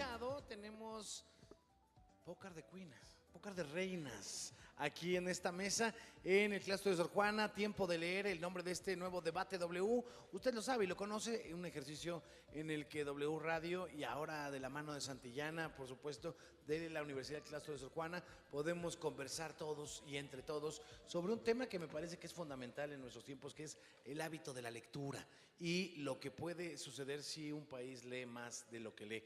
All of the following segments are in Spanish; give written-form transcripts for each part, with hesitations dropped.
escuchado, tenemos pócar de queens, pócar de reinas, aquí en esta mesa, en el claustro de Sor Juana. Tiempo de leer el nombre de este nuevo debate W. Usted lo sabe y lo conoce, un ejercicio en el que W Radio y ahora de la mano de Santillana, por supuesto, de la Universidad del Claustro de Sor Juana, podemos conversar todos y entre todos sobre un tema que me parece que es fundamental en nuestros tiempos, que es el hábito de la lectura y lo que puede suceder si un país lee más de lo que lee.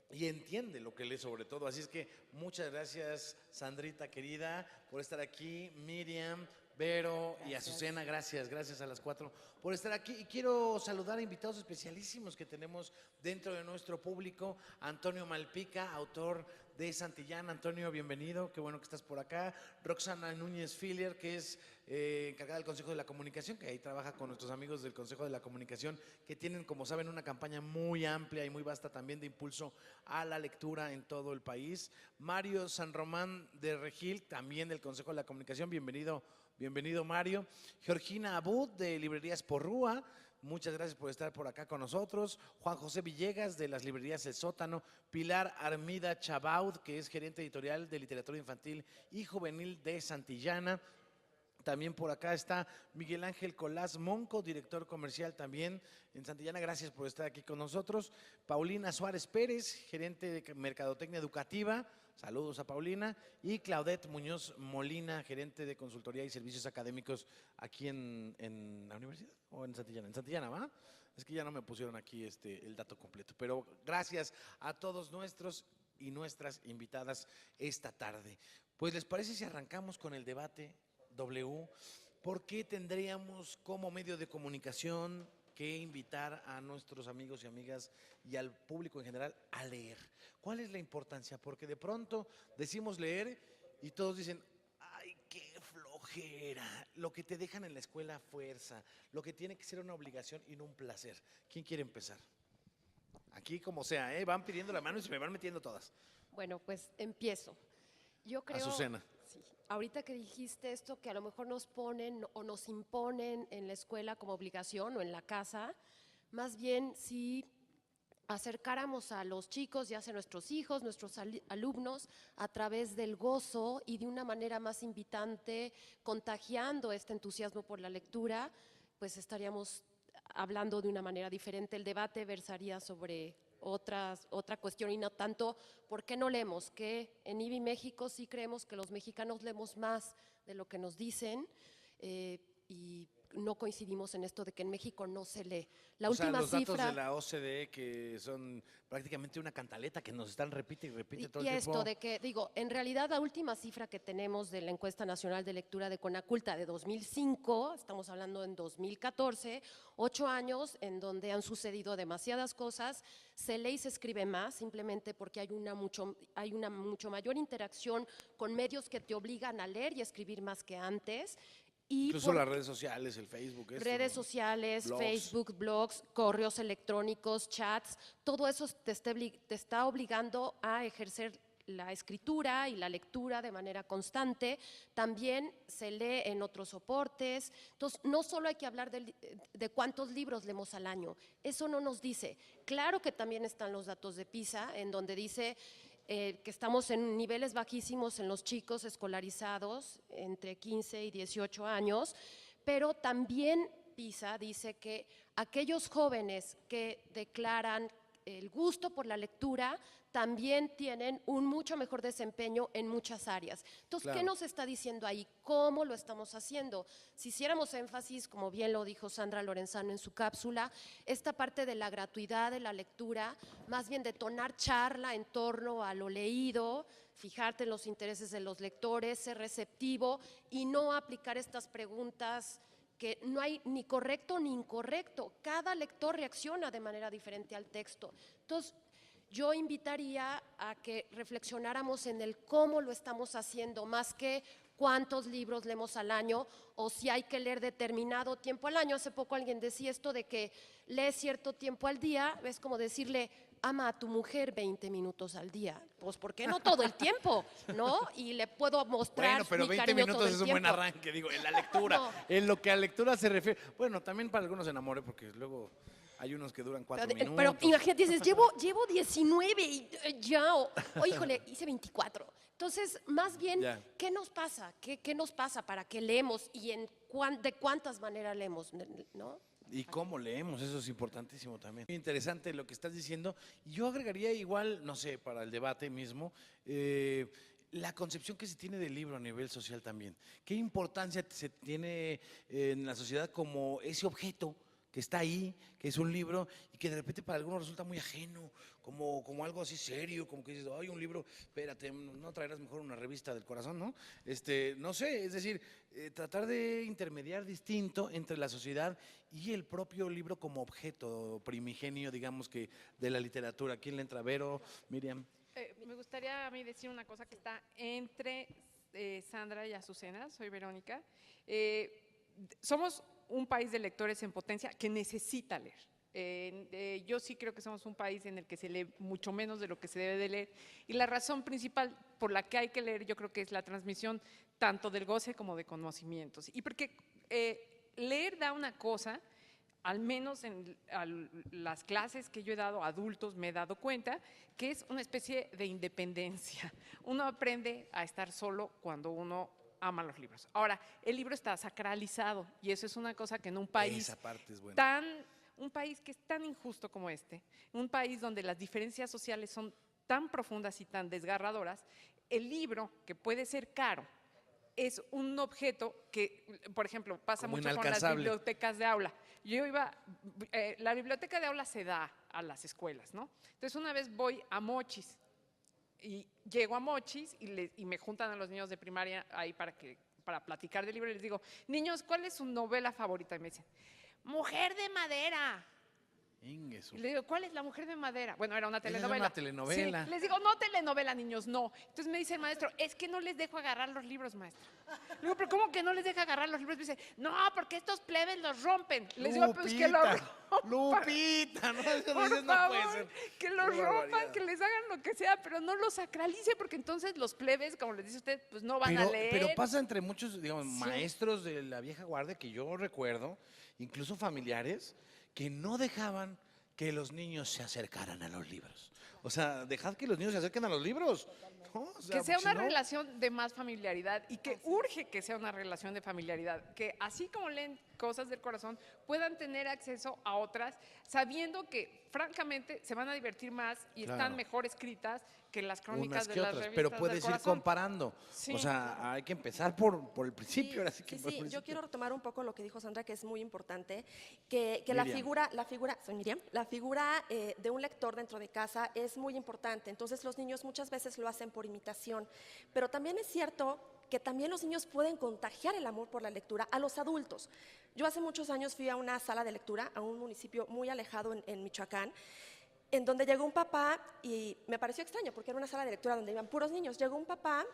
Y entiende lo que lee sobre todo. Así es que muchas gracias, Sandrita querida, por estar aquí. Miriam, Vero y Azucena, gracias a las cuatro por estar aquí. Y quiero saludar a invitados especialísimos que tenemos dentro de nuestro público. Antonio Malpica, autor de Santillana. Antonio, bienvenido, qué bueno que estás por acá. Roxana Núñez Filier, que es encargada del Consejo de la Comunicación, que ahí trabaja con nuestros amigos del Consejo de la Comunicación, que tienen, como saben, una campaña muy amplia y muy vasta también de impulso a la lectura en todo el país. Mario San Román de Regil, también del Consejo de la Comunicación, bienvenido Mario. Georgina Abud de Librerías Porrúa, muchas gracias por estar por acá con nosotros. Juan José Villegas de las Librerías El Sótano. Pilar Armida Chabaud, que es gerente editorial de literatura infantil y juvenil de Santillana. También por acá está Miguel Ángel Colás Monco, director comercial también en Santillana. Gracias por estar aquí con nosotros. Paulina Suárez Pérez, gerente de Mercadotecnia Educativa. Saludos a Paulina. Y Claudette Muñoz Molina, gerente de consultoría y servicios académicos aquí en la universidad o en Santillana. En Santillana, ¿va? Es que ya no me pusieron aquí el dato completo. Pero gracias a todos nuestros y nuestras invitadas esta tarde. Pues, ¿les parece si arrancamos con el debate W? ¿Por qué tendríamos como medio de comunicación que invitar a nuestros amigos y amigas y al público en general a leer? ¿Cuál es la importancia? Porque de pronto decimos leer y todos dicen, ¡ay, qué flojera! Lo que te dejan en la escuela fuerza, lo que tiene que ser una obligación y no un placer. ¿Quién quiere empezar? Aquí como sea, van pidiendo la mano y se me van metiendo todas. Bueno, pues empiezo. Yo creo, Azucena. sí, ahorita que dijiste esto, que a lo mejor nos ponen o nos imponen en la escuela como obligación o en la casa, más bien si acercáramos a los chicos, ya sea nuestros hijos, nuestros alumnos, a través del gozo y de una manera más invitante, contagiando este entusiasmo por la lectura, pues estaríamos hablando de una manera diferente. El debate versaría sobre otra cuestión y no tanto por qué no leemos, que en IBI México sí creemos que los mexicanos leemos más de lo que nos dicen y no coincidimos en esto de que en México no se lee. La última los datos cifra de la OCDE, que son prácticamente una cantaleta que nos están repite y repite todo el tiempo. Y esto de que, digo, en realidad la última cifra que tenemos de la Encuesta Nacional de Lectura de Conaculta de 2005, estamos hablando en 2014, 8 años en donde han sucedido demasiadas cosas, se lee y se escribe más, simplemente porque hay una mucho mayor interacción con medios que te obligan a leer y escribir más que antes. Incluso las redes sociales, el Facebook. Redes sociales, blogs. Facebook, blogs, correos electrónicos, chats, todo eso te está obligando a ejercer la escritura y la lectura de manera constante. También se lee en otros soportes. Entonces, no solo hay que hablar de cuántos libros leemos al año, eso no nos dice. Claro que también están los datos de PISA, en donde dice que estamos en niveles bajísimos en los chicos escolarizados entre 15 y 18 años, pero también PISA dice que aquellos jóvenes que declaran el gusto por la lectura también tienen un mucho mejor desempeño en muchas áreas. Entonces, claro, ¿qué nos está diciendo ahí? ¿Cómo lo estamos haciendo? Si hiciéramos énfasis, como bien lo dijo Sandra Lorenzano en su cápsula, esta parte de la gratuidad de la lectura, más bien detonar charla en torno a lo leído, fijarte en los intereses de los lectores, ser receptivo y no aplicar estas preguntas que no hay ni correcto ni incorrecto. Cada lector reacciona de manera diferente al texto. Entonces, yo invitaría a que reflexionáramos en el cómo lo estamos haciendo, más que cuántos libros leemos al año o si hay que leer determinado tiempo al año. Hace poco alguien decía esto de que lees cierto tiempo al día, es como decirle, ama a tu mujer 20 minutos al día. Pues, ¿por qué no todo el tiempo? ¿No? Y le puedo mostrar. Bueno, pero mi 20 cariño minutos todo el es un tiempo. buen arranque, digo, en la lectura. No. En lo que a lectura se refiere. Bueno, también para algunos enamores, porque luego Hay unos que duran 4 Pero minutos. imagínate, dices, llevo 19 y ya, híjole, hice 24. Entonces, más bien, Ya. ¿qué nos pasa? ¿Qué nos pasa para que leemos y de cuántas maneras leemos, ¿no? Y cómo leemos, eso es importantísimo también. Muy interesante lo que estás diciendo. Yo agregaría igual, no sé, para el debate mismo, la concepción que se tiene del libro a nivel social también. ¿Qué importancia se tiene en la sociedad como ese objeto que está ahí, que es un libro y que de repente para algunos resulta muy ajeno, como algo así serio, como que dices, ay, un libro, espérate, no traerás mejor una revista del corazón, ¿no? No sé, es decir, tratar de intermediar distinto entre la sociedad y el propio libro como objeto primigenio, digamos que de la literatura. ¿Quién le entra? Vero, Miriam. Me gustaría a mí decir una cosa que está entre Sandra y Azucena. Soy Verónica. Somos un país de lectores en potencia que necesita leer. Yo sí creo que somos un país en el que se lee mucho menos de lo que se debe de leer, y la razón principal por la que hay que leer, yo creo que es la transmisión tanto del goce como de conocimientos. Y porque leer da una cosa, al menos en las clases que yo he dado a adultos me he dado cuenta, que es una especie de independencia. Uno aprende a estar solo cuando uno ama los libros. Ahora, el libro está sacralizado, y eso es una cosa que en un país Esa parte es buena. un país que es tan injusto como este, un país donde las diferencias sociales son tan profundas y tan desgarradoras, el libro, que puede ser caro, es un objeto que, por ejemplo, pasa Como mucho con las inalcanzable. bibliotecas de aula. La biblioteca de aula se da a las escuelas, ¿no? Entonces, una vez voy a Mochis y llego a Mochis y me juntan a los niños de primaria ahí para platicar del libro, y les digo, niños, ¿cuál es su novela favorita? Y me dicen, Mujer de Madera. Ingueso. Y le digo, ¿cuál es La Mujer de Madera? Bueno, era una Era telenovela. una telenovela. Sí, les digo, no telenovela, niños, no. Entonces me dice el maestro, es que no les dejo agarrar los libros, maestro. Le digo, ¿pero cómo que no les deja agarrar los libros? Me dice, no, porque estos plebes los rompen. Les digo, pues que los rompan. Lupita, no, eso Por dices, no puede favor, ser. que los Qué rompan, barbaridad. que les hagan lo que sea, pero no los sacralice, porque entonces los plebes, como les dice usted, pues no van a leer. Pero pasa entre muchos, digamos, Sí. maestros de la vieja guardia que yo recuerdo, incluso familiares, que no dejaban que los niños se acercaran a los libros. O sea, dejad que los niños se acerquen a los libros. ¿No? O sea, Que sea porque una si no- relación de más familiaridad, y que urge que sea una relación de familiaridad, que así como leen cosas del corazón, puedan tener acceso a otras, sabiendo que francamente se van a divertir más y Claro. están mejor escritas que las crónicas unas de que las otras, revistas pero del puedes ir corazón. comparando. Sí, O sea, hay que empezar por el principio. Ahora sí que Sí, por el yo principio. quiero retomar un poco lo que dijo Sandra, que es muy importante, que la Miriam. figura, soy Miriam, la figura de un lector dentro de casa es muy importante. Entonces los niños muchas veces lo hacen por imitación, pero también es cierto que también los niños pueden contagiar el amor por la lectura a los adultos. Yo hace muchos años fui a una sala de lectura a un municipio muy alejado en Michoacán, en donde llegó un papá, y me pareció extraño porque era una sala de lectura donde iban puros niños. Llegó un papá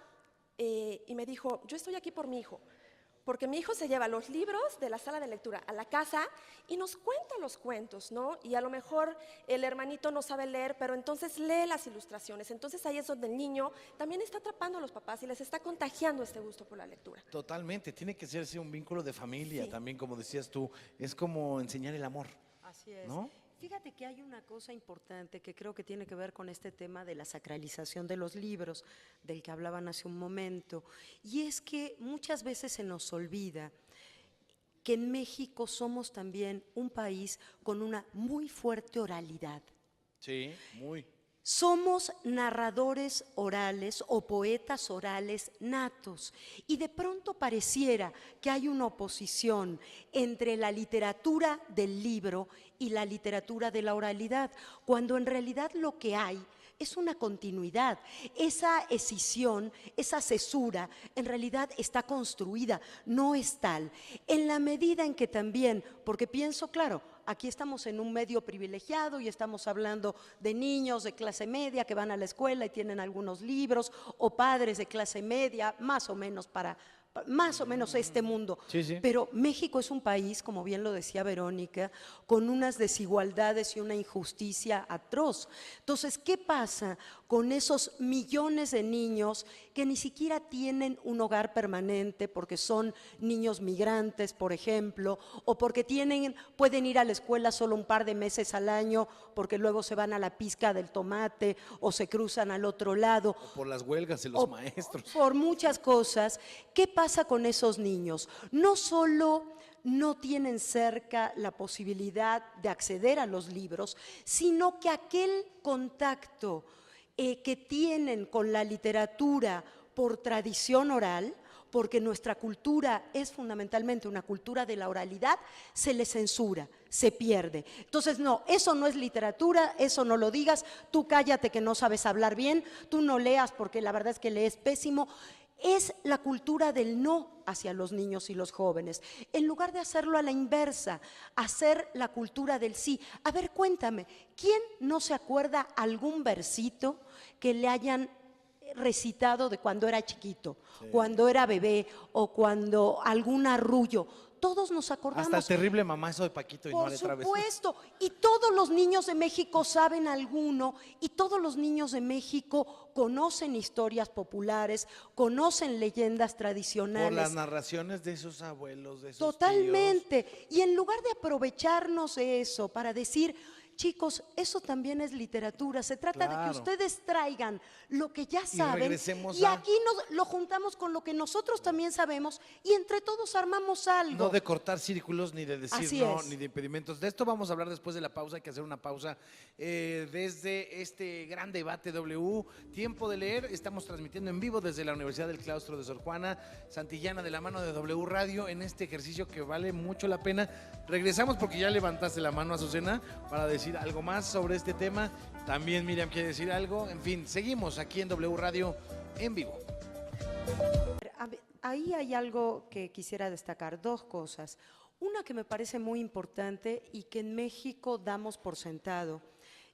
y me dijo, yo estoy aquí por mi hijo, porque mi hijo se lleva los libros de la sala de lectura a la casa y nos cuenta los cuentos, ¿no? Y a lo mejor el hermanito no sabe leer, pero entonces lee las ilustraciones. Entonces ahí es donde el niño también está atrapando a los papás y les está contagiando este gusto por la lectura. Totalmente, tiene que serse un vínculo de familia Sí. también, como decías tú. Es como enseñar el amor, Así es. ¿no? Fíjate que hay una cosa importante que creo que tiene que ver con este tema de la sacralización de los libros, del que hablaban hace un momento, y es que muchas veces se nos olvida que en México somos también un país con una muy fuerte oralidad. Sí, muy. Somos narradores orales o poetas orales natos, y de pronto pareciera que hay una oposición entre la literatura del libro y la literatura de la oralidad, cuando en realidad lo que hay es una continuidad. Esa escisión, esa cesura, en realidad está construida, no es tal. En la medida en que también, porque pienso, claro, aquí estamos en un medio privilegiado y estamos hablando de niños de clase media que van a la escuela y tienen algunos libros, o padres de clase media, más o menos para más o menos este mundo. Sí, sí. Pero México es un país, como bien lo decía Verónica, con unas desigualdades y una injusticia atroz. Entonces, ¿qué pasa con esos millones de niños que ni siquiera tienen un hogar permanente porque son niños migrantes, por ejemplo, o porque pueden ir a la escuela solo un par de meses al año porque luego se van a la pizca del tomate o se cruzan al otro lado? O por las huelgas de los maestros. Por muchas cosas. ¿Qué pasa con esos niños? No solo no tienen cerca la posibilidad de acceder a los libros, sino que aquel contacto que tienen con la literatura por tradición oral, porque nuestra cultura es fundamentalmente una cultura de la oralidad, se le censura, se pierde. Entonces, no, eso no es literatura, eso no lo digas, tú cállate que no sabes hablar bien, tú no leas porque la verdad es que lees pésimo. Es la cultura del no hacia los niños y los jóvenes, en lugar de hacerlo a la inversa, hacer la cultura del sí. A ver, cuéntame, ¿quién no se acuerda algún versito que le hayan recitado de cuando era chiquito, cuando era bebé o cuando algún arrullo? Todos nos acordamos. Hasta el terrible mamá, eso de Paquito y no Por le traves. supuesto, y todos los niños de México saben alguno, y todos los niños de México conocen historias populares, conocen leyendas tradicionales. Por las narraciones de sus abuelos, de sus Totalmente. tíos. Y en lugar de aprovecharnos de eso para decir, chicos, eso también es literatura, se trata de Claro. que ustedes traigan lo que ya saben regresemos y a- aquí lo juntamos con lo que nosotros también sabemos y entre todos armamos algo. No de cortar círculos, ni de decir Así no, es. ni de impedimentos. De esto vamos a hablar después de la pausa. Hay que hacer una pausa desde este gran debate W. Tiempo de leer. Estamos transmitiendo en vivo desde la Universidad del Claustro de Sor Juana Santillana, de la mano de W Radio, en este ejercicio que vale mucho la pena. Regresamos porque ya levantaste la mano, Azucena, para decir algo más sobre este tema. También Miriam quiere decir algo. En fin, seguimos aquí en W Radio en vivo. Ahí hay algo que quisiera destacar, dos cosas. Una que me parece muy importante y que en México damos por sentado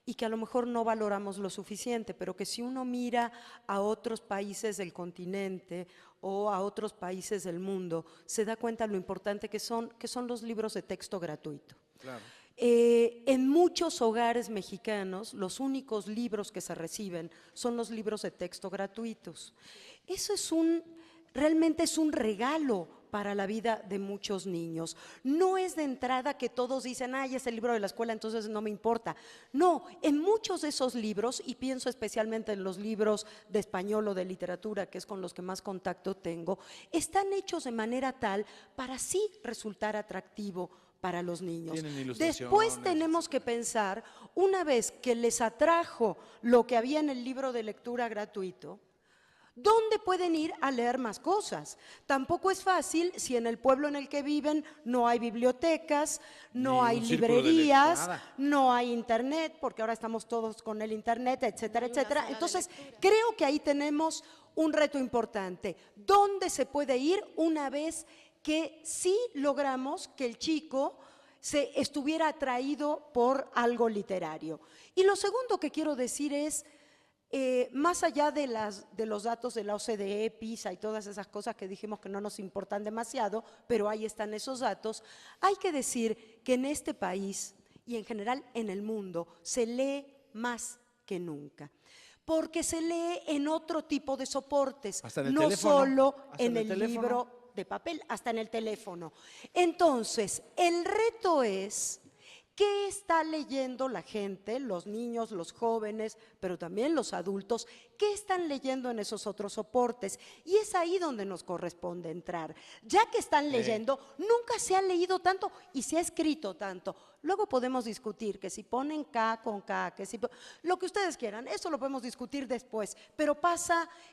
y que a lo mejor no valoramos lo suficiente, pero que si uno mira a otros países del continente o a otros países del mundo, se da cuenta lo importante que son los libros de texto gratuito. Claro. En muchos hogares mexicanos, los únicos libros que se reciben son los libros de texto gratuitos. Eso realmente es un regalo para la vida de muchos niños. No es de entrada que todos dicen, ay, es el libro de la escuela, entonces no me importa. No, en muchos de esos libros, y pienso especialmente en los libros de español o de literatura, que es con los que más contacto tengo, están hechos de manera tal para sí resultar atractivo para los niños. Tienen ilustraciones. Después tenemos que pensar, una vez que les atrajo lo que había en el libro de lectura gratuito, ¿dónde pueden ir a leer más cosas? Tampoco es fácil si en el pueblo en el que viven no hay bibliotecas, no Ni hay un círculo de librerías, lectura, no hay internet, porque ahora estamos todos con el internet, etcétera, etcétera. Entonces, creo que ahí tenemos un reto importante. ¿Dónde se puede ir una vez que sí logramos que el chico se estuviera atraído por algo literario? Y lo segundo que quiero decir es, más allá de los datos de la OCDE, PISA y todas esas cosas que dijimos que no nos importan demasiado, pero ahí están esos datos, hay que decir que en este país y en general en el mundo se lee más que nunca. Porque se lee en otro tipo de soportes, Hasta en el no teléfono, solo hasta en en el el teléfono. libro de papel, hasta en el teléfono. Entonces, el reto es, ¿qué está leyendo la gente, los niños, los jóvenes, pero también los adultos? ¿Qué están leyendo en esos otros soportes? Y es ahí donde nos corresponde entrar. Ya que están leyendo, nunca se ha leído tanto y se ha escrito tanto. Luego podemos discutir que si ponen K con K, que si lo que ustedes quieran, eso lo podemos discutir después, pero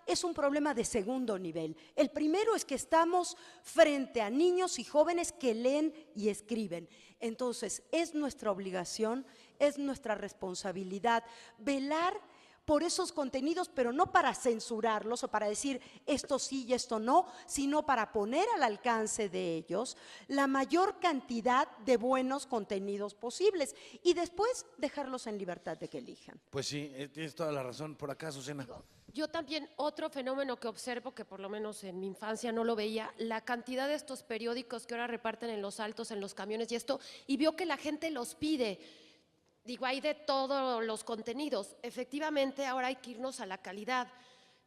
es un problema de segundo nivel. El primero es que estamos frente a niños y jóvenes que leen y escriben. Entonces, es nuestra obligación, es nuestra responsabilidad velar por esos contenidos, pero no para censurarlos o para decir esto sí y esto no, sino para poner al alcance de ellos la mayor cantidad de buenos contenidos posibles y después dejarlos en libertad de que elijan. Pues sí, tienes toda la razón. Por acá, Azucena. Yo también, otro fenómeno que observo, que por lo menos en mi infancia no lo veía, la cantidad de estos periódicos que ahora reparten en los altos, en los camiones y esto, y veo que la gente los pide. Digo, hay de todos los contenidos. Efectivamente, ahora hay que irnos a la calidad,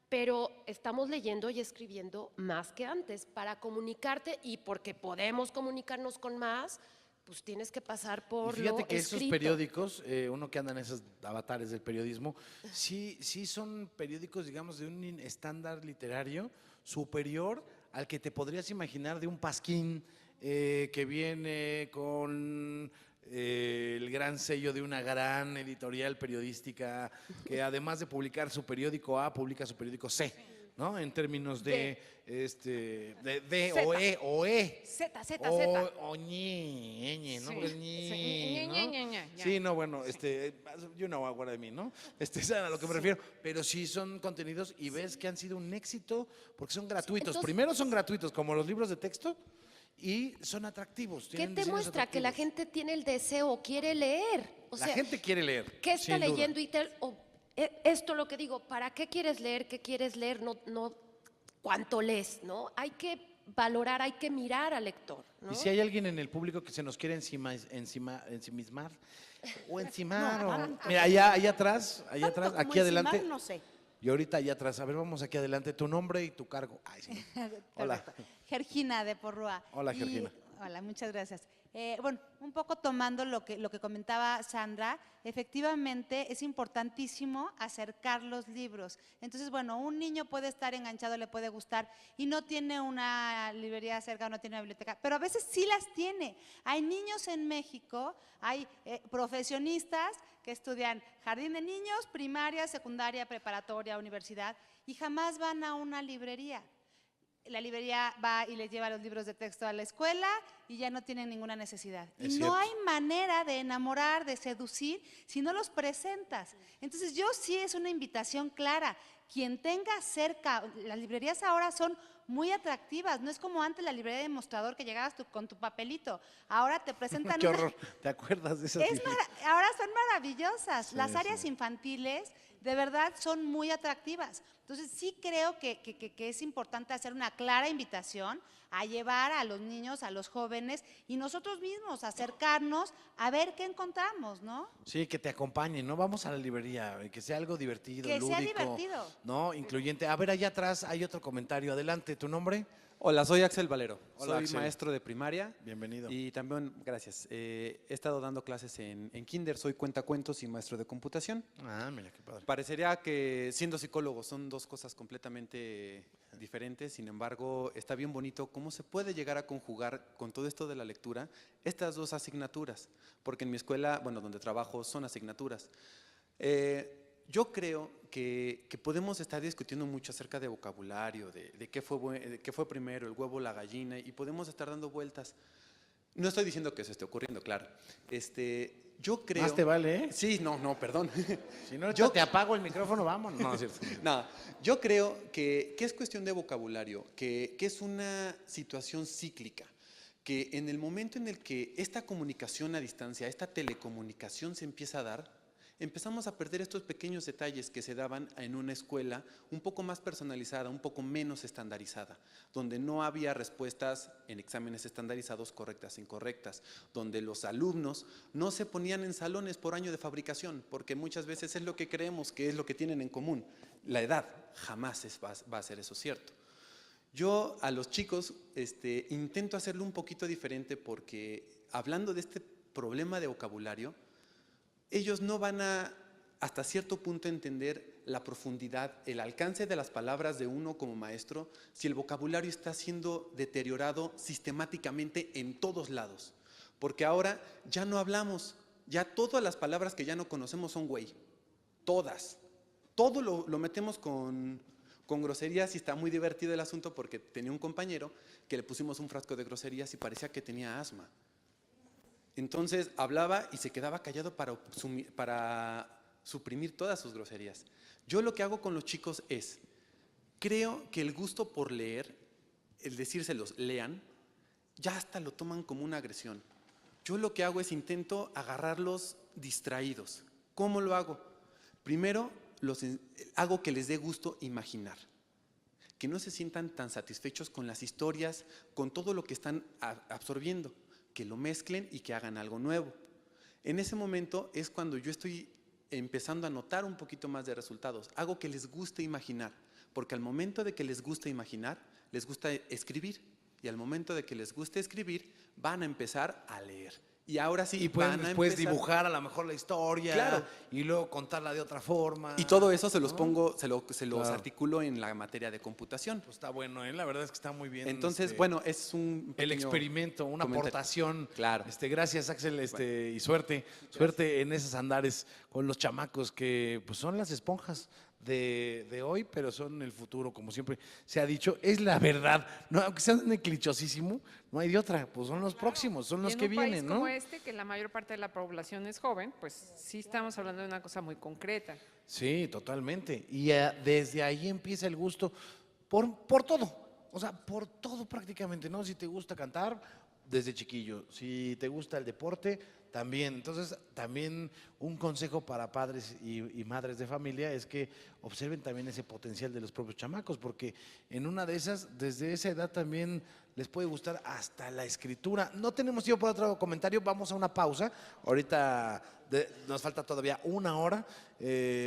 pero estamos leyendo y escribiendo más que antes para comunicarte, y porque podemos comunicarnos con más, pues tienes que pasar Y por fíjate lo que esos escrito. periódicos, uno que anda en esos avatares del periodismo, sí son periódicos, digamos, de un estándar literario superior al que te podrías imaginar de un Pasquín que viene con el gran sello de una gran editorial periodística, que además de publicar su periódico A, publica su periódico C, ¿no? En términos de o E. Z, O ñe, ¿no? Sí, Porque es sí, ñe, ¿no? ñe. Sí, no, bueno, you know what I mean, ¿no? Es a lo que me refiero. Pero sí son contenidos y ves que han sido un éxito porque son gratuitos. entonces- Primero son gratuitos, como los libros de texto, y son atractivos. ¿Qué tienen te diseños muestra? Que la atractivos. gente tiene el deseo, quiere leer. O La sea, gente quiere leer. ¿qué está sin duda. leyendo? Esto lo que digo, ¿para qué quieres leer? ¿Qué quieres leer? No cuánto lees, ¿no? Hay que valorar, hay que mirar al lector, ¿no? Y si hay alguien en el público que se nos quiere ensimismar o encimar, mira, allá atrás, Tanto como aquí adelante. encimar, no sé. Y ahorita allá atrás, a ver, vamos aquí adelante, tu nombre y tu cargo. Ay, sí. Hola. Perfecto. Georgina de Porrúa. Hola, Y- Georgina. Hola, muchas gracias. Bueno, un poco tomando lo que comentaba Sandra, efectivamente es importantísimo acercar los libros. Entonces, bueno, un niño puede estar enganchado, le puede gustar y no tiene una librería cerca, no tiene una biblioteca, pero a veces sí las tiene. Hay niños en México, hay profesionistas que estudian jardín de niños, primaria, secundaria, preparatoria, universidad y jamás van a una librería. La librería va y les lleva los libros de texto a la escuela y ya no tienen ninguna necesidad. Es Y no cierto. hay manera de enamorar, de seducir, si no los presentas. Entonces yo sí es una invitación clara. Quien tenga cerca, las librerías ahora son muy atractivas, no es como antes la librería de mostrador que llegabas con tu papelito. Ahora te presentan Qué una- horror. ¿Te acuerdas de esas? ahora son maravillosas. Sí, Las áreas sí. infantiles de verdad son muy atractivas. Entonces sí creo que es importante hacer una clara invitación a llevar a los niños, a los jóvenes y nosotros mismos acercarnos a ver qué encontramos, ¿no? Sí, que te acompañen, ¿no? Vamos a la librería, que sea algo divertido, Que sea lúdico, divertido. ¿no? Incluyente. A ver, allá atrás hay otro comentario. Adelante, ¿tu nombre? Hola, soy Axel Valero. Hola, soy Axel. maestro de primaria. Bienvenido. Y también, gracias, he estado dando clases en kinder, soy cuentacuentos y maestro de computación. Ah, mira, qué padre. Parecería que siendo psicólogo son dos cosas completamente diferentes, sin embargo, está bien bonito cómo se puede llegar a conjugar con todo esto de la lectura estas dos asignaturas, porque en mi escuela, bueno, donde trabajo son asignaturas. Yo creo que podemos estar discutiendo mucho acerca de vocabulario, de qué fue primero, el huevo o la gallina, y podemos estar dando vueltas. No estoy diciendo que eso esté ocurriendo, claro. Yo creo… Más te vale, ¿eh? Sí, no, perdón. Si no, Yo- te apago el micrófono, vamos. No, es cierto. No, yo creo que es cuestión de vocabulario, que es una situación cíclica, que en el momento en el que esta comunicación a distancia, esta telecomunicación se empieza a dar, empezamos a perder estos pequeños detalles que se daban en una escuela un poco más personalizada, un poco menos estandarizada, donde no había respuestas en exámenes estandarizados correctas e incorrectas, donde los alumnos no se ponían en salones por año de fabricación, porque muchas veces es lo que creemos que es lo que tienen en común. La edad jamás va a ser eso cierto. Yo a los chicos intento hacerlo un poquito diferente porque hablando de este problema de vocabulario, ellos no van a, hasta cierto punto, entender la profundidad, el alcance de las palabras de uno como maestro, si el vocabulario está siendo deteriorado sistemáticamente en todos lados. Porque ahora ya no hablamos, ya todas las palabras que ya no conocemos son güey, todas. Todo lo metemos con groserías y está muy divertido el asunto porque tenía un compañero que le pusimos un frasco de groserías y parecía que tenía asma. Entonces hablaba y se quedaba callado para suprimir todas sus groserías. Yo lo que hago con los chicos es, creo que el gusto por leer, el decírselos lean, ya hasta lo toman como una agresión. Yo lo que hago es intento agarrarlos distraídos. ¿Cómo lo hago? Primero, hago que les dé gusto imaginar, que no se sientan tan satisfechos con las historias, con todo lo que están absorbiendo, que lo mezclen y que hagan algo nuevo. En ese momento es cuando yo estoy empezando a notar un poquito más de resultados. Hago que les guste imaginar, porque al momento de que les gusta imaginar, les gusta escribir. Y al momento de que les guste escribir, van a empezar a leer. Y ahora sí, Y pueden van a después empezar. dibujar a lo mejor la historia. Claro. Y luego contarla de otra forma. Y todo eso se los ¿no? pongo, se los Claro. articulo en la materia de computación. Pues está bueno, ¿eh? La verdad es que está muy bien. Entonces, bueno, es un el pequeño experimento, una comentario. aportación. Claro. Gracias, Axel, y suerte. Suerte en esos andares con los chamacos que pues son las esponjas de hoy, pero son el futuro, como siempre se ha dicho. Es la verdad. No, aunque sea clichosísimo, no hay de otra. Pues son los próximos, son los Y en que un país vienen, ¿no? como este, que la mayor parte de la población es joven, pues sí estamos hablando de una cosa muy concreta. Sí, totalmente. Y desde ahí empieza el gusto por todo. O sea, por todo prácticamente, ¿no? Si te gusta cantar, desde chiquillo. Si te gusta el deporte, también. Entonces, también un consejo para padres y madres de familia es que observen también ese potencial de los propios chamacos, porque en una de esas, desde esa edad también les puede gustar hasta la escritura. No tenemos tiempo para otro comentario, vamos a una pausa. Ahorita nos falta todavía una hora,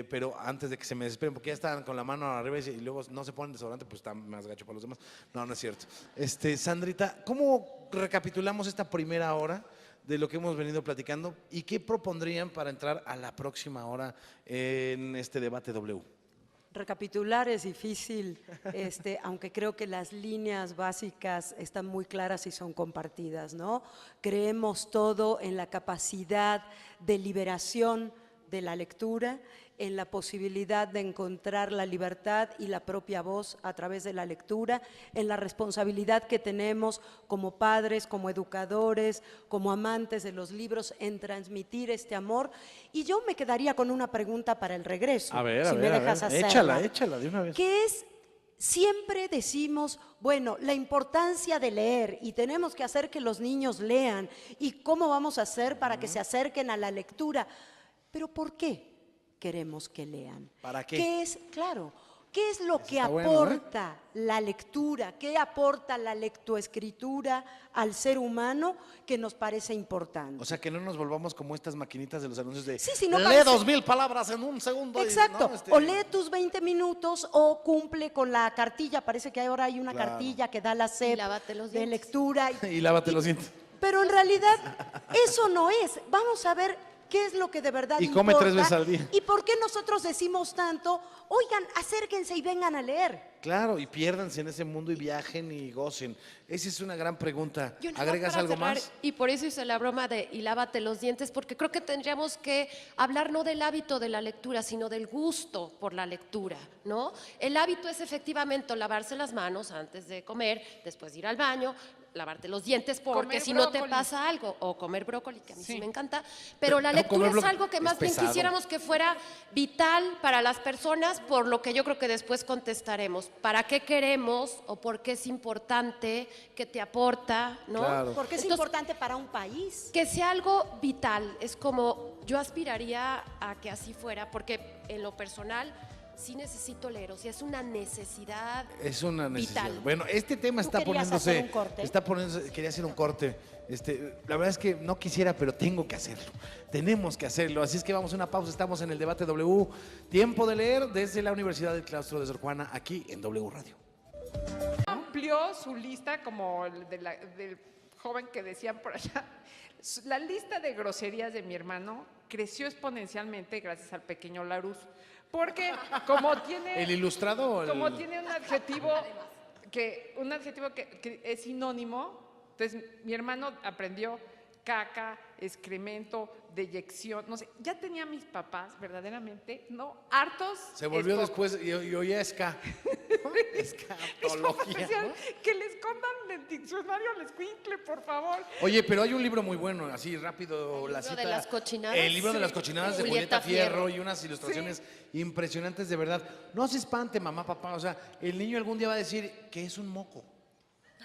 pero antes de que se me desesperen, porque ya están con la mano arriba y luego no se ponen desodorante, pues está más gacho para los demás. No, no es cierto. Sandrita, ¿cómo recapitulamos esta primera hora de lo que hemos venido platicando y qué propondrían para entrar a la próxima hora en este debate W? Recapitular es difícil, aunque creo que las líneas básicas están muy claras y son compartidas, ¿no? Creemos todo en la capacidad de liberación de la lectura, en la posibilidad de encontrar la libertad y la propia voz a través de la lectura, en la responsabilidad que tenemos como padres, como educadores, como amantes de los libros, en transmitir este amor. Y yo me quedaría con una pregunta para el regreso, si me dejas hacerla. Échala de una vez. Que es, siempre decimos, bueno, la importancia de leer y tenemos que hacer que los niños lean y cómo vamos a hacer para que se acerquen a la lectura. Pero ¿por qué queremos que lean? ¿Para qué? ¿Qué es, claro, qué es lo que está bueno, aporta la lectura? ¿Qué aporta la lectoescritura al ser humano que nos parece importante? O sea, que no nos volvamos como estas maquinitas de los anuncios de Sí, no lee parece- 2000 palabras en un segundo. Exacto, ¿no? o lee tus 20 minutos o cumple con la cartilla, parece que ahora hay una Claro. cartilla que da la SEP lávate los de dientes. lectura. Y lávate los dientes. Pero en realidad eso no es. Vamos a ver qué es lo que de verdad Y come importa 3 veces al día. y por qué nosotros decimos tanto, oigan, acérquense y vengan a leer. Claro, y piérdanse en ese mundo y viajen y gocen. Esa es una gran pregunta. Yo nada más ¿Agregas para algo cerrar, más? Y por eso hice la broma de y lávate los dientes, porque creo que tendríamos que hablar no del hábito de la lectura, sino del gusto por la lectura, ¿no? El hábito es efectivamente lavarse las manos antes de comer, después de ir al baño, lavarte los dientes, porque Comer si no te brócoli. pasa algo, o comer brócoli, que a mí sí Sí. me encanta, pero la No, lectura comer es brócoli algo que es más bien pesado. quisiéramos que fuera vital para las personas, por lo que yo creo que después contestaremos. ¿Para qué queremos o por qué es importante, qué te aporta, ¿no? Claro. Porque es Entonces, importante para un país. que sea algo vital, es como yo aspiraría a que así fuera, porque en lo personal sí necesito leer, o sea, es una necesidad. Es una necesidad. Vital. Bueno, este tema ¿Tú está querías poniéndose. hacer un corte? Está poniéndose. Quería hacer un corte. La verdad es que no quisiera, pero tengo que hacerlo. Tenemos que hacerlo. Así es que vamos a una pausa. Estamos en el debate W. Tiempo de leer desde la Universidad del Claustro de Sor Juana, aquí en W Radio. Amplió su lista como el del joven que decían por allá. La lista de groserías de mi hermano creció exponencialmente gracias al pequeño Larus. Porque como tiene... ¿El ilustrado o el- Como tiene un adjetivo que es sinónimo, entonces mi hermano aprendió caca, excremento, deyección, no sé, ya tenía a mis papás verdaderamente, ¿no? Hartos. Se volvió esco- después y oía esca. Mis papás Escatología. decían, ¿no? que le escondan el diccionario al escuincle, por favor. Oye, pero hay un libro muy bueno, así rápido, ¿El la libro cita. de las cochinadas? El libro de Sí. las cochinadas de Julieta Julieta Fierro Fierro. y unas ilustraciones impresionantes de verdad. No se espante, mamá, papá. O sea, el niño algún día va a decir que es un moco.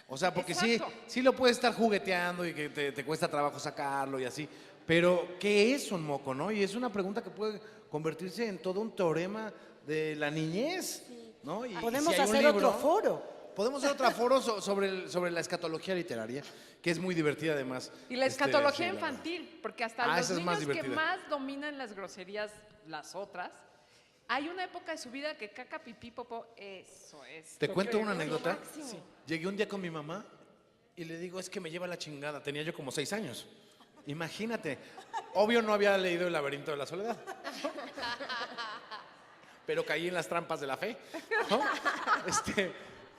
O sea, porque Exacto. sí lo puedes estar jugueteando y que te cuesta trabajo sacarlo y así. Pero, ¿qué es un moco, no? Y es una pregunta que puede convertirse en todo un teorema de la niñez, ¿no? Y Podemos si hay un hacer otro libro- foro. Podemos hacer otro foro sobre la escatología literaria, que es muy divertida además. Y la escatología sí, infantil, porque hasta Ah, los esa es más niños que divertida. más dominan las groserías, las otras, hay una época de su vida que caca, pipí, popó, eso es. ¿Te lo cuento que- una lo anécdota? máximo. Sí. Llegué un día con mi mamá y le digo, es que me lleva la chingada. Tenía yo como 6 años. Imagínate. Obvio no había leído El laberinto de la soledad. Pero caí en las trampas de la fe, ¿no?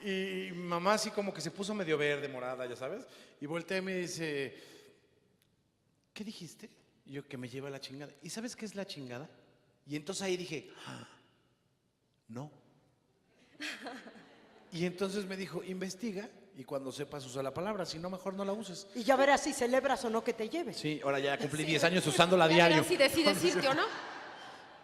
Y mamá así como que se puso medio verde, morada, ya sabes. Y voltea y me dice, ¿qué dijiste? Y yo, que me lleva la chingada. ¿Y sabes qué es la chingada? Y entonces ahí dije, "Ah, no. Y entonces me dijo, investiga y cuando sepas usar la palabra, si no, mejor no la uses. Y ya verás si celebras o no que te lleves. Sí, ahora ya cumplí 10 años usándola a Ya diario. verás si decides irte o no.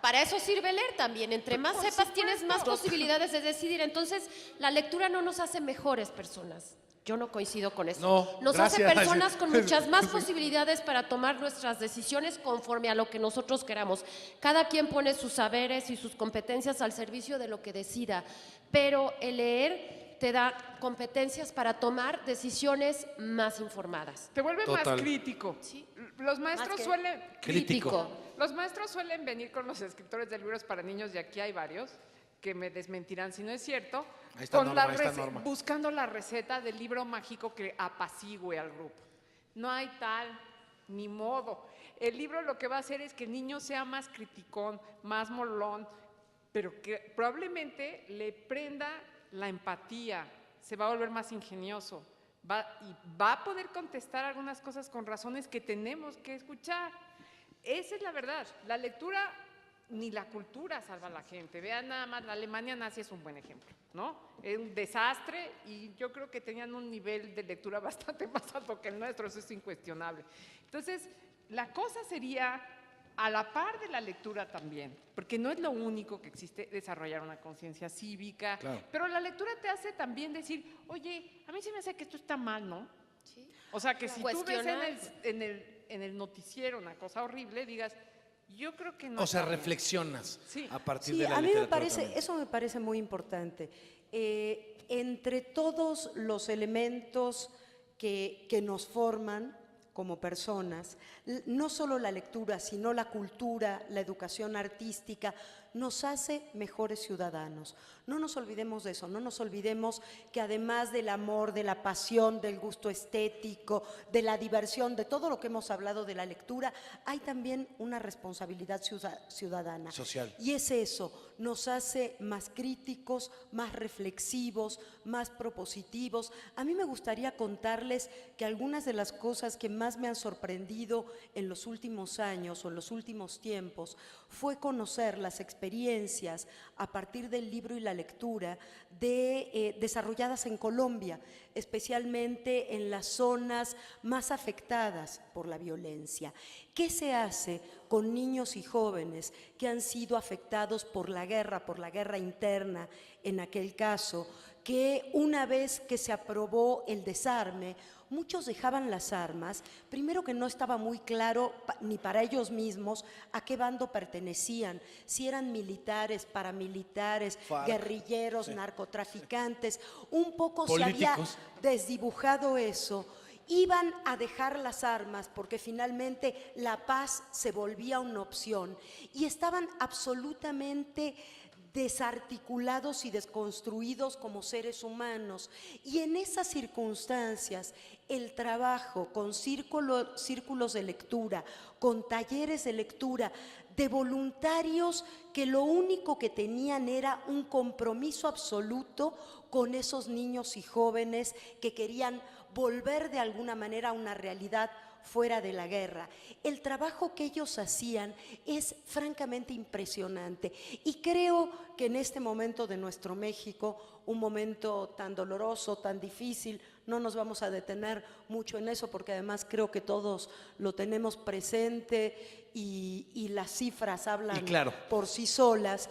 Para eso sirve leer también. Entre más sepas, tienes más posibilidades de decidir. Entonces, la lectura no nos hace mejores personas. Yo no coincido con eso. No, nos hace gracias. personas con muchas más posibilidades para tomar nuestras decisiones conforme a lo que nosotros queramos. Cada quien pone sus saberes y sus competencias al servicio de lo que decida. Pero el leer te da competencias para tomar decisiones más informadas. Te vuelve Total. más crítico. Sí. Los maestros que- suelen... Crítico. Los maestros suelen venir con los escritores de libros para niños, y aquí hay varios que me desmentirán si no es cierto, Ahí está con Norma, la ahí está rece- Norma. buscando la receta del libro mágico que apacigüe al grupo. No hay tal, ni modo. El libro lo que va a hacer es que el niño sea más criticón, más molón, pero que probablemente le prenda la empatía, se va a volver más ingenioso, va a poder contestar algunas cosas con razones que tenemos que escuchar. Esa es la verdad. La lectura ni la cultura salva a la gente. Vean nada más, la Alemania nazi es un buen ejemplo, ¿no? Es un desastre y yo creo que tenían un nivel de lectura bastante más alto que el nuestro, eso es incuestionable. Entonces, la cosa sería a la par de la lectura también, porque no es lo único que existe desarrollar una conciencia cívica, Claro. pero la lectura te hace también decir, oye, a mí se me hace que esto está mal, ¿no? Sí. O sea, que si tú ves Cuestionar. en el noticiero una cosa horrible, digas, yo creo que no. O sea, está bien. reflexionas Sí. a partir Sí, de la a mí me literatura parece, también. eso me parece muy importante. Entre todos los elementos que nos forman como personas, no solo la lectura, sino la cultura, la educación artística, nos hace mejores ciudadanos. No nos olvidemos de eso, no nos olvidemos que además del amor, de la pasión, del gusto estético, de la diversión, de todo lo que hemos hablado de la lectura, hay también una responsabilidad ciudadana. Social. Y es eso, nos hace más críticos, más reflexivos, más propositivos. A mí me gustaría contarles que algunas de las cosas que más me han sorprendido en los últimos años o en los últimos tiempos fue conocer las experiencias a partir del libro y la lectura desarrolladas en Colombia, especialmente en las zonas más afectadas por la violencia. ¿Qué se hace con niños y jóvenes que han sido afectados por la guerra interna en aquel caso, que una vez que se aprobó el desarme, muchos dejaban las armas, primero que no estaba muy claro ni para ellos mismos a qué bando pertenecían, si eran militares, paramilitares, FARC, guerrilleros, sí. narcotraficantes, un poco se Políticos. había desdibujado eso. Iban a dejar las armas porque finalmente la paz se volvía una opción y estaban absolutamente desarticulados y desconstruidos como seres humanos. Y en esas circunstancias, el trabajo con círculos de lectura, con talleres de lectura, de voluntarios que lo único que tenían era un compromiso absoluto con esos niños y jóvenes que querían volver de alguna manera a una realidad fuera de la guerra. El trabajo que ellos hacían es francamente impresionante y creo que en este momento de nuestro México, un momento tan doloroso, tan difícil, no nos vamos a detener mucho en eso porque además creo que todos lo tenemos presente y las cifras hablan claro. por sí solas.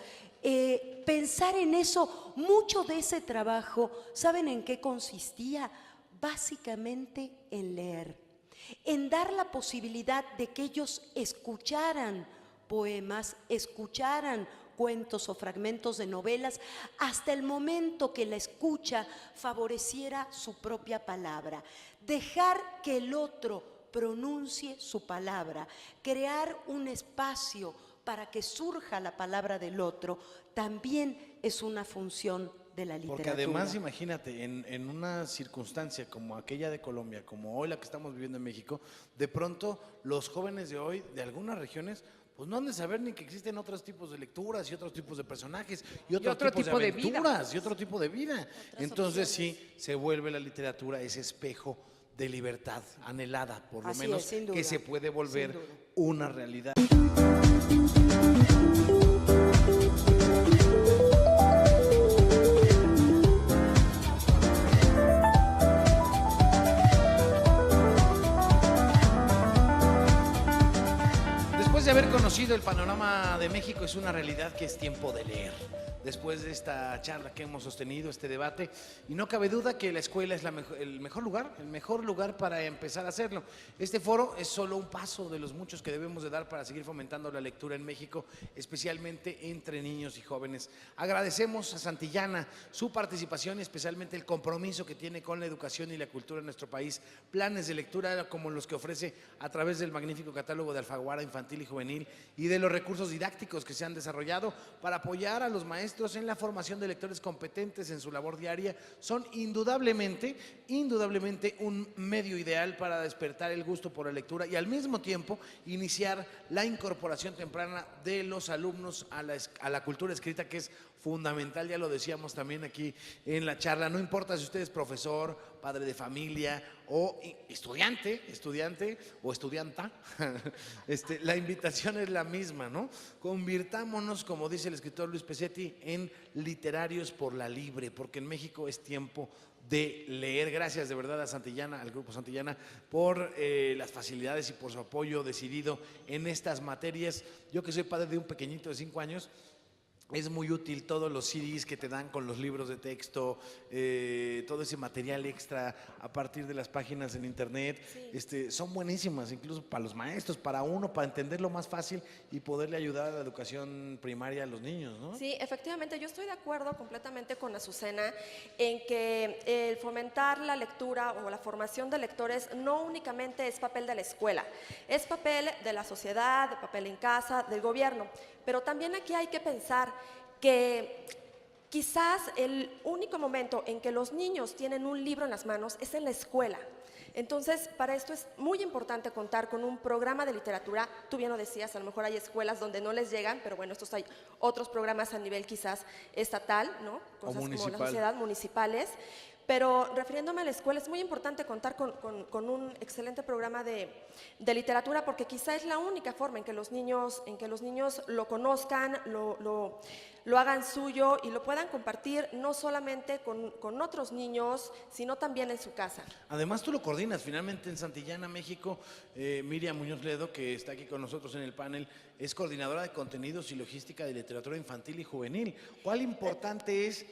Pensar en eso, mucho de ese trabajo, ¿saben en qué consistía? Básicamente en leer, en dar la posibilidad de que ellos escucharan poemas, escucharan cuentos o fragmentos de novelas, hasta el momento que la escucha favoreciera su propia palabra. Dejar que el otro pronuncie su palabra, crear un espacio para que surja la palabra del otro, también es una función de la literatura. Porque además, imagínate, en una circunstancia como aquella de Colombia, como hoy la que estamos viviendo en México, de pronto los jóvenes de hoy, de algunas regiones, pues no han de saber ni que existen otros tipos de lecturas y otros tipos de personajes y otros otro tipos tipo de de vida. aventuras y otro tipo de vida. Entonces sí, se vuelve la literatura ese espejo de libertad anhelada, por lo Así menos, es, sin duda, que se puede volver sin duda. una realidad. Después de haber conocido el panorama de México, es una realidad que es tiempo de leer. Después de esta charla que hemos sostenido, este debate, y no cabe duda que la escuela es el mejor lugar para empezar a hacerlo. Este foro es solo un paso de los muchos que debemos de dar para seguir fomentando la lectura en México, especialmente entre niños y jóvenes. Agradecemos a Santillana su participación y especialmente el compromiso que tiene con la educación y la cultura en nuestro país. Planes de lectura como los que ofrece a través del magnífico catálogo de Alfaguara infantil y juvenil y de los recursos didácticos que se han desarrollado para apoyar a los maestros en la formación de lectores competentes en su labor diaria, son indudablemente un medio ideal para despertar el gusto por la lectura y al mismo tiempo iniciar la incorporación temprana de los alumnos a la cultura escrita, que es fundamental. Ya lo decíamos también aquí en la charla, no importa si usted es profesor, padre de familia o estudiante o estudianta, la invitación es la misma, ¿no? Convirtámonos, como dice el escritor Luis Pesetti, en literarios por la libre, porque en México es tiempo de leer. Gracias de verdad a Santillana, al Grupo Santillana, por las facilidades y por su apoyo decidido en estas materias. Yo que soy padre de un pequeñito de 5 años, es muy útil todos los CDs que te dan con los libros de texto, todo ese material extra a partir de las páginas en internet. Sí. Son buenísimas, incluso para los maestros, para uno, para entenderlo más fácil y poderle ayudar a la educación primaria a los niños, ¿no? Sí, efectivamente, yo estoy de acuerdo completamente con Azucena en que el fomentar la lectura o la formación de lectores no únicamente es papel de la escuela, es papel de la sociedad, de papel en casa, del gobierno. Pero también aquí hay que pensar que quizás el único momento en que los niños tienen un libro en las manos es en la escuela. Entonces, para esto es muy importante contar con un programa de literatura. Tú bien lo decías, a lo mejor hay escuelas donde no les llegan, pero bueno, estos hay otros programas a nivel quizás estatal, ¿no? Cosas como la sociedad, municipales. Pero refiriéndome a la escuela, es muy importante contar con un excelente programa de literatura, porque quizá es la única forma en que los niños lo conozcan, lo hagan suyo y lo puedan compartir no solamente con otros niños, sino también en su casa. Además tú lo coordinas finalmente en Santillana, México. Miriam Muñoz Ledo, que está aquí con nosotros en el panel, es coordinadora de contenidos y logística de literatura infantil y juvenil. ¿Cuál importante es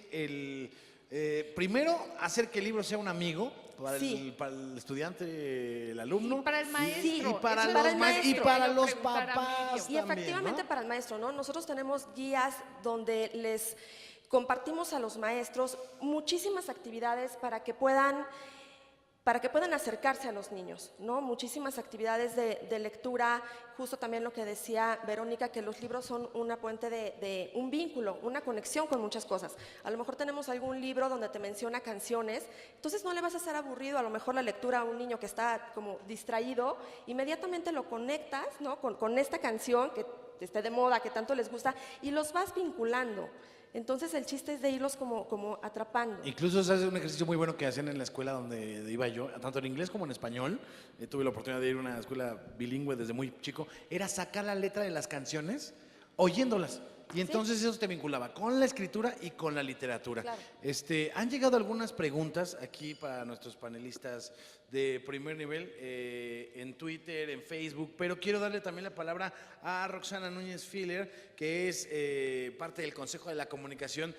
primero, hacer que el libro sea un amigo para, sí, para el estudiante, el alumno? Y para el maestro. Y para Eso los para el maestro. y para Quiero los preguntar a papás Y también, efectivamente ¿no? para el maestro, ¿no? Nosotros tenemos guías donde les compartimos a los maestros muchísimas actividades para que puedan acercarse a los niños, ¿no? Muchísimas actividades de lectura, justo también lo que decía Verónica, que los libros son una puente de un vínculo, una conexión con muchas cosas. A lo mejor tenemos algún libro donde te menciona canciones, entonces no le vas a hacer aburrido a lo mejor la lectura a un niño que está como distraído, inmediatamente lo conectas, ¿no? con esta canción que esté de moda, que tanto les gusta, y los vas vinculando. Entonces el chiste es de irlos como atrapando. Incluso ese es un ejercicio muy bueno que hacían en la escuela donde iba yo, tanto en inglés como en español. Tuve la oportunidad de ir a una escuela bilingüe desde muy chico. Era sacar la letra de las canciones oyéndolas. Y entonces eso te vinculaba con la escritura y con la literatura. Claro. Han llegado algunas preguntas aquí para nuestros panelistas de primer nivel en Twitter, en Facebook, pero quiero darle también la palabra a Roxana Núñez Filler, que es parte del Consejo de la Comunicación.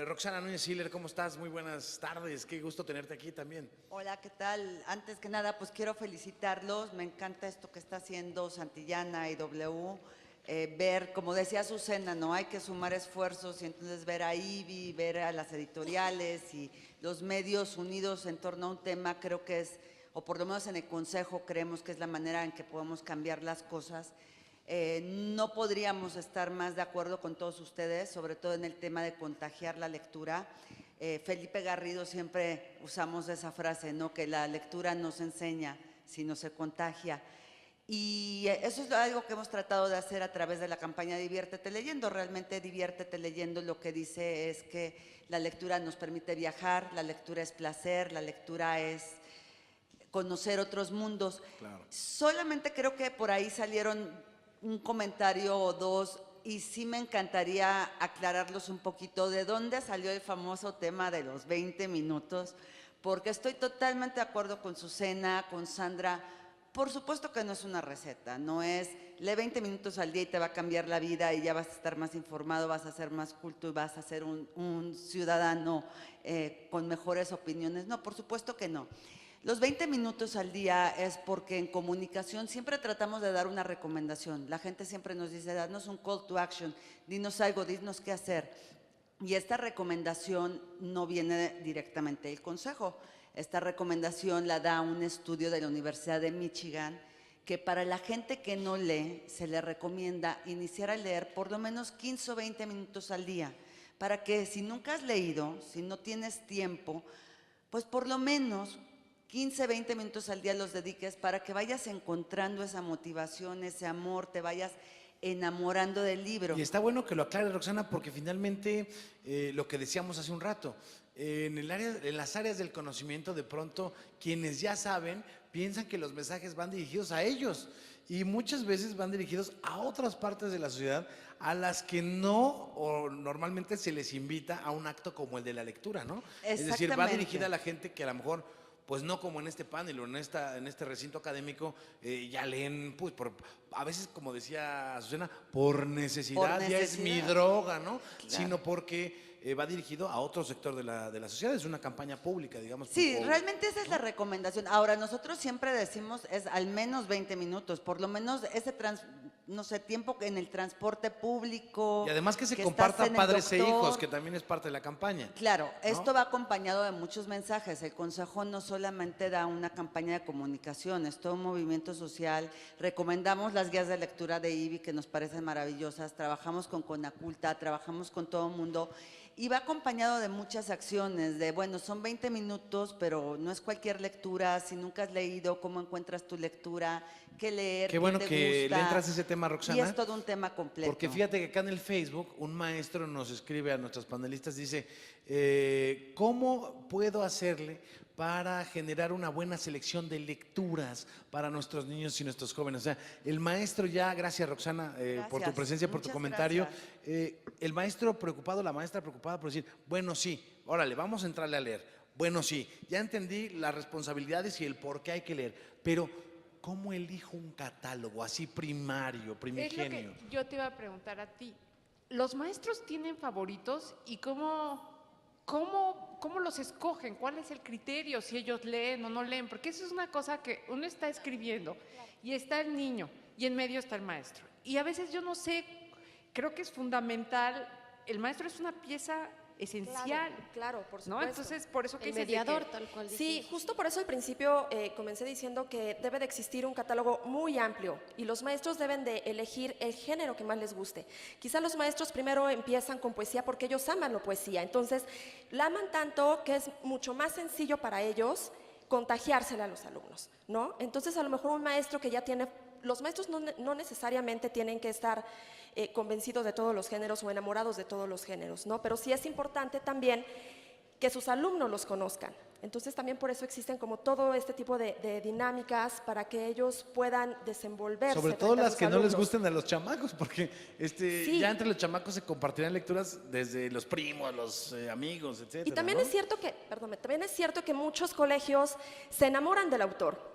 Roxana Núñez Filler, ¿cómo estás? Muy buenas tardes, qué gusto tenerte aquí también. Hola, ¿qué tal? Antes que nada, pues quiero felicitarlos, me encanta esto que está haciendo Santillana y W. ver, como decía Azucena, ¿no? Hay que sumar esfuerzos y entonces ver a IBI, ver a las editoriales y los medios unidos en torno a un tema, creo que es, o por lo menos en el Consejo creemos que es la manera en que podemos cambiar las cosas. No podríamos estar más de acuerdo con todos ustedes, sobre todo en el tema de contagiar la lectura. Felipe Garrido siempre usamos esa frase, ¿no? Que la lectura no se enseña, sino se contagia. Y eso es algo que hemos tratado de hacer a través de la campaña Diviértete Leyendo. Realmente Diviértete Leyendo lo que dice es que la lectura nos permite viajar, la lectura es placer, la lectura es conocer otros mundos. Claro. Solamente creo que por ahí salieron un comentario o dos y sí me encantaría aclararlos un poquito de dónde salió el famoso tema de los 20 minutos, porque estoy totalmente de acuerdo con Azucena, con Sandra. Por supuesto que no es una receta, no es lee 20 minutos al día y te va a cambiar la vida y ya vas a estar más informado, vas a ser más culto y vas a ser un ciudadano con mejores opiniones. No, por supuesto que no. Los 20 minutos al día es porque en comunicación siempre tratamos de dar una recomendación. La gente siempre nos dice, danos un call to action, dinos algo, dinos qué hacer. Y esta recomendación no viene directamente del Consejo. Esta recomendación la da un estudio de la Universidad de Michigan, que para la gente que no lee se le recomienda iniciar a leer por lo menos 15 o 20 minutos al día, para que si nunca has leído, si no tienes tiempo, pues por lo menos 15, 20 minutos al día los dediques para que vayas encontrando esa motivación, ese amor, te vayas enamorando del libro. Y está bueno que lo aclare, Roxana, porque finalmente lo que decíamos hace un rato, en las áreas del conocimiento, de pronto quienes ya saben piensan que los mensajes van dirigidos a ellos y muchas veces van dirigidos a otras partes de la sociedad a las que no o normalmente se les invita a un acto como el de la lectura, ¿no? Es decir, va dirigida a la gente que a lo mejor pues no como en este panel o en este recinto académico, ya leen, pues a veces, como decía Azucena, por necesidad, ya es mi droga, ¿no? Claro. Sino porque va dirigido a otro sector de la sociedad, es una campaña pública, digamos. Sí, realmente esa es la recomendación. Ahora, nosotros siempre decimos es al menos 20 minutos, por lo menos ese tiempo en el transporte público. Y además que se comparta padres e hijos, que también es parte de la campaña. Claro, ¿no? Esto va acompañado de muchos mensajes. El Consejo no solamente da una campaña de comunicación, es todo un movimiento social. Recomendamos las guías de lectura de IBI, que nos parecen maravillosas. Trabajamos con Conaculta, trabajamos con todo el mundo. Y va acompañado de muchas acciones, de bueno, son 20 minutos, pero no es cualquier lectura. Si nunca has leído, ¿cómo encuentras tu lectura? ¿Qué leer? Qué bueno que le entras a ese tema, Roxana. Y es todo un tema completo. Porque fíjate que acá en el Facebook un maestro nos escribe a nuestros panelistas, dice, ¿cómo puedo hacerle para generar una buena selección de lecturas para nuestros niños y nuestros jóvenes? O sea, el maestro ya, gracias Roxana por tu presencia, por tu comentario, el maestro preocupado, la maestra preocupada por decir, bueno, sí, órale, vamos a entrarle a leer. Bueno, sí, ya entendí las responsabilidades y el por qué hay que leer, pero ¿cómo elijo un catálogo así primario, primigenio? Es lo que yo te iba a preguntar a ti. ¿Los maestros tienen favoritos y cómo los escogen? ¿Cuál es el criterio? Si ellos leen o no leen. Porque eso es una cosa que uno está escribiendo y está el niño y en medio está el maestro. Y a veces yo no sé, creo que es fundamental. El maestro es una pieza esencial. Claro, por supuesto. ¿No? Entonces, por eso que el mediador, tal cual. Sí, justo por eso al principio comencé diciendo que debe de existir un catálogo muy amplio y los maestros deben de elegir el género que más les guste. Quizá los maestros primero empiezan con poesía porque ellos aman la poesía, entonces la aman tanto que es mucho más sencillo para ellos contagiársela a los alumnos, ¿no? Entonces a lo mejor un maestro que ya tiene... Los maestros no necesariamente tienen que estar convencidos de todos los géneros o enamorados de todos los géneros, ¿no? Pero sí es importante también que sus alumnos los conozcan. Entonces también por eso existen como todo este tipo de dinámicas para que ellos puedan desenvolverse. Sobre todo las que no les gusten a los chamacos, porque sí. Ya entre los chamacos se compartirán lecturas desde los primos, los amigos, etcétera. Y también ¿no? también es cierto que muchos colegios se enamoran del autor,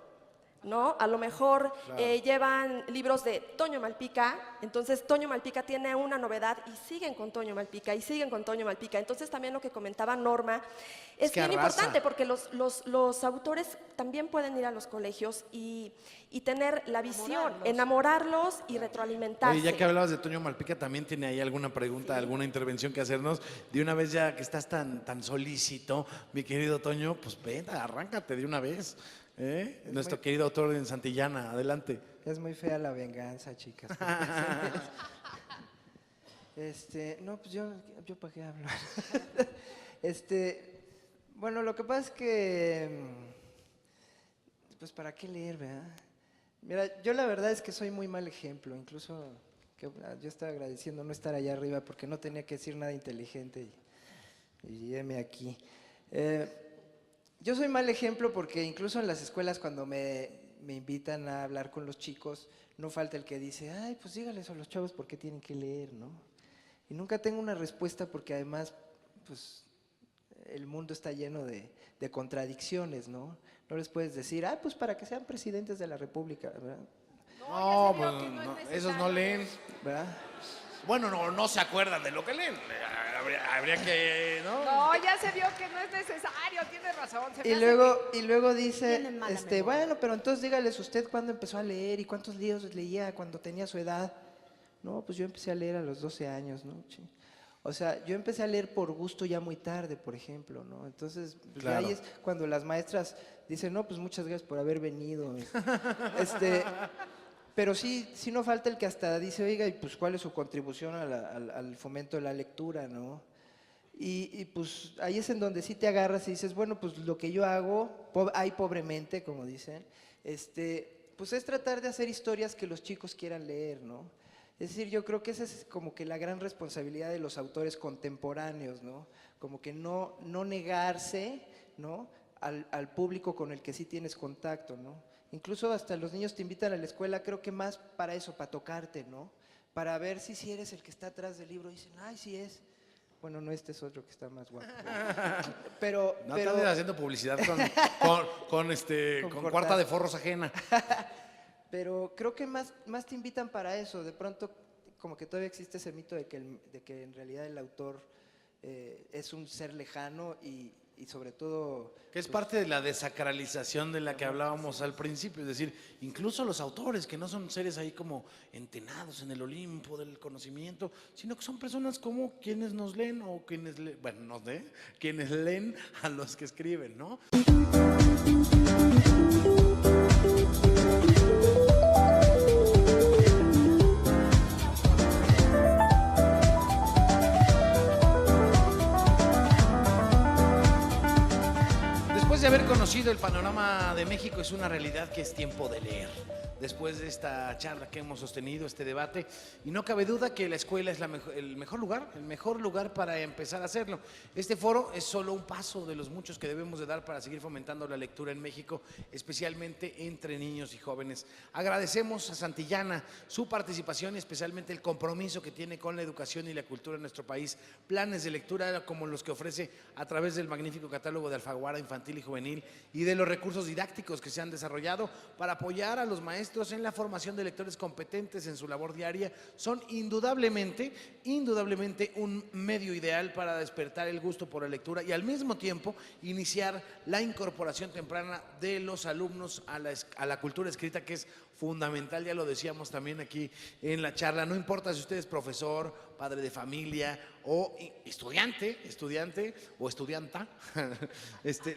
¿no? A lo mejor llevan libros de Toño Malpica, entonces Toño Malpica tiene una novedad y siguen con Toño Malpica y siguen con Toño Malpica. Entonces también lo que comentaba Norma es que bien arrasa. importante porque los autores también pueden ir a los colegios y tener la visión, enamorarlos y retroalimentarse. Oye, ya que hablabas de Toño Malpica, también tiene ahí alguna pregunta, alguna intervención que hacernos. De una vez ya que estás tan solícito, mi querido Toño, pues ven, arráncate de una vez. Nuestro querido autor en Santillana, adelante. Es muy fea la venganza, chicas. No, pues yo para qué hablar. Bueno, lo que pasa es que, pues para qué leer, ¿verdad? Mira, yo la verdad es que soy muy mal ejemplo, incluso que yo estaba agradeciendo no estar allá arriba porque no tenía que decir nada inteligente y heme aquí. Yo soy mal ejemplo porque incluso en las escuelas cuando me invitan a hablar con los chicos, no falta el que dice, ay, pues dígales a los chavos por qué tienen que leer, ¿no? Y nunca tengo una respuesta porque además, pues, el mundo está lleno de contradicciones, ¿no? No les puedes decir, ah, pues para que sean presidentes de la República, ¿verdad? No, pues, no, esos no leen. ¿Verdad? Bueno, no se acuerdan de lo que leen. Habría que, ¿no? No, ya se vio que no es necesario, tiene razón. Se me Y hace luego dice, Tienen mala memoria. bueno, pero entonces dígales usted cuándo empezó a leer y cuántos libros leía cuando tenía su edad. No, pues yo empecé a leer a los 12 años, ¿no? O sea, yo empecé a leer por gusto ya muy tarde, por ejemplo, ¿no? Entonces, pues, Claro. ahí es cuando las maestras dicen, no, pues muchas gracias por haber venido. Pero sí no falta el que hasta dice, oiga, y pues cuál es su contribución al fomento de la lectura, ¿no? Y pues ahí es en donde sí te agarras y dices, bueno, pues lo que yo hago, ay pobremente, como dicen, pues es tratar de hacer historias que los chicos quieran leer, ¿no? Es decir, yo creo que esa es como que la gran responsabilidad de los autores contemporáneos, ¿no? Como que no negarse, ¿no? Al público con el que sí tienes contacto, ¿no? Incluso hasta los niños te invitan a la escuela, creo que más para eso, para tocarte, ¿no? Para ver si eres el que está atrás del libro. Y dicen, ay, sí es. Bueno, no, este es otro que está más guapo. Pero No estás haciendo publicidad con cortar. cuarta de forros ajena. Pero creo que más te invitan para eso. De pronto, como que todavía existe ese mito de que en realidad el autor es un ser lejano y sobre todo... Que es parte de la desacralización de la que hablábamos al principio. Es decir, incluso los autores, que no son seres ahí como entenados en el Olimpo del conocimiento, sino que son personas como quienes nos leen o quienes quienes leen a los que escriben, ¿no? Después de haber conocido el panorama de México, es una realidad que es tiempo de leer. Después de esta charla que hemos sostenido, este debate, y no cabe duda que la escuela es el mejor lugar para empezar a hacerlo. Este foro es solo un paso de los muchos que debemos de dar para seguir fomentando la lectura en México, especialmente entre niños y jóvenes. Agradecemos a Santillana su participación y especialmente el compromiso que tiene con la educación y la cultura en nuestro país. Planes de lectura como los que ofrece a través del magnífico catálogo de Alfaguara infantil y juvenil y de los recursos didácticos que se han desarrollado para apoyar a los maestros en la formación de lectores competentes en su labor diaria, son indudablemente un medio ideal para despertar el gusto por la lectura y al mismo tiempo iniciar la incorporación temprana de los alumnos a la cultura escrita, que es fundamental. Ya lo decíamos también aquí en la charla, no importa si usted es profesor, padre de familia o estudiante o estudianta,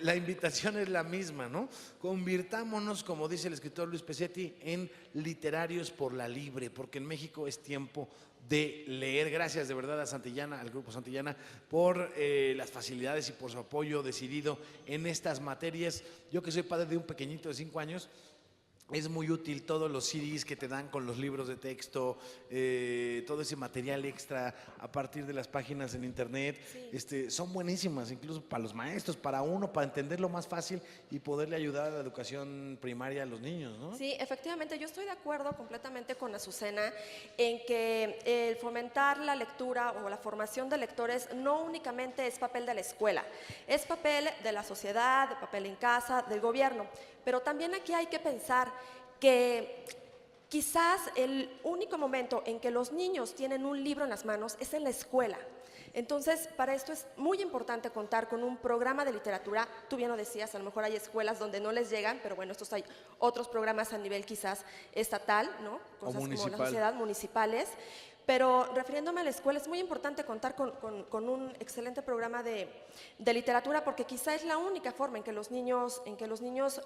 la invitación es la misma, ¿no? Convirtámonos, como dice el escritor Luis Pesetti, en literarios por la libre, porque en México es tiempo de leer. Gracias de verdad a Santillana, al Grupo Santillana, por las facilidades y por su apoyo decidido en estas materias. Yo que soy padre de un pequeñito de 5 años, es muy útil todos los CDs que te dan con los libros de texto, todo ese material extra a partir de las páginas en internet. Sí. Son buenísimas, incluso para los maestros, para uno, para entenderlo más fácil y poderle ayudar a la educación primaria a los niños, ¿no? Sí, efectivamente, yo estoy de acuerdo completamente con Azucena en que el fomentar la lectura o la formación de lectores no únicamente es papel de la escuela, es papel de la sociedad, papel en casa, del gobierno. Pero también aquí hay que pensar que quizás el único momento en que los niños tienen un libro en las manos es en la escuela. Entonces, para esto es muy importante contar con un programa de literatura. Tú bien lo decías, a lo mejor hay escuelas donde no les llegan, pero bueno, estos hay otros programas a nivel quizás estatal, ¿no? Cosas como la sociedad, municipales. Pero refiriéndome a la escuela, es muy importante contar con un excelente programa de literatura, porque quizá es la única forma en que los niños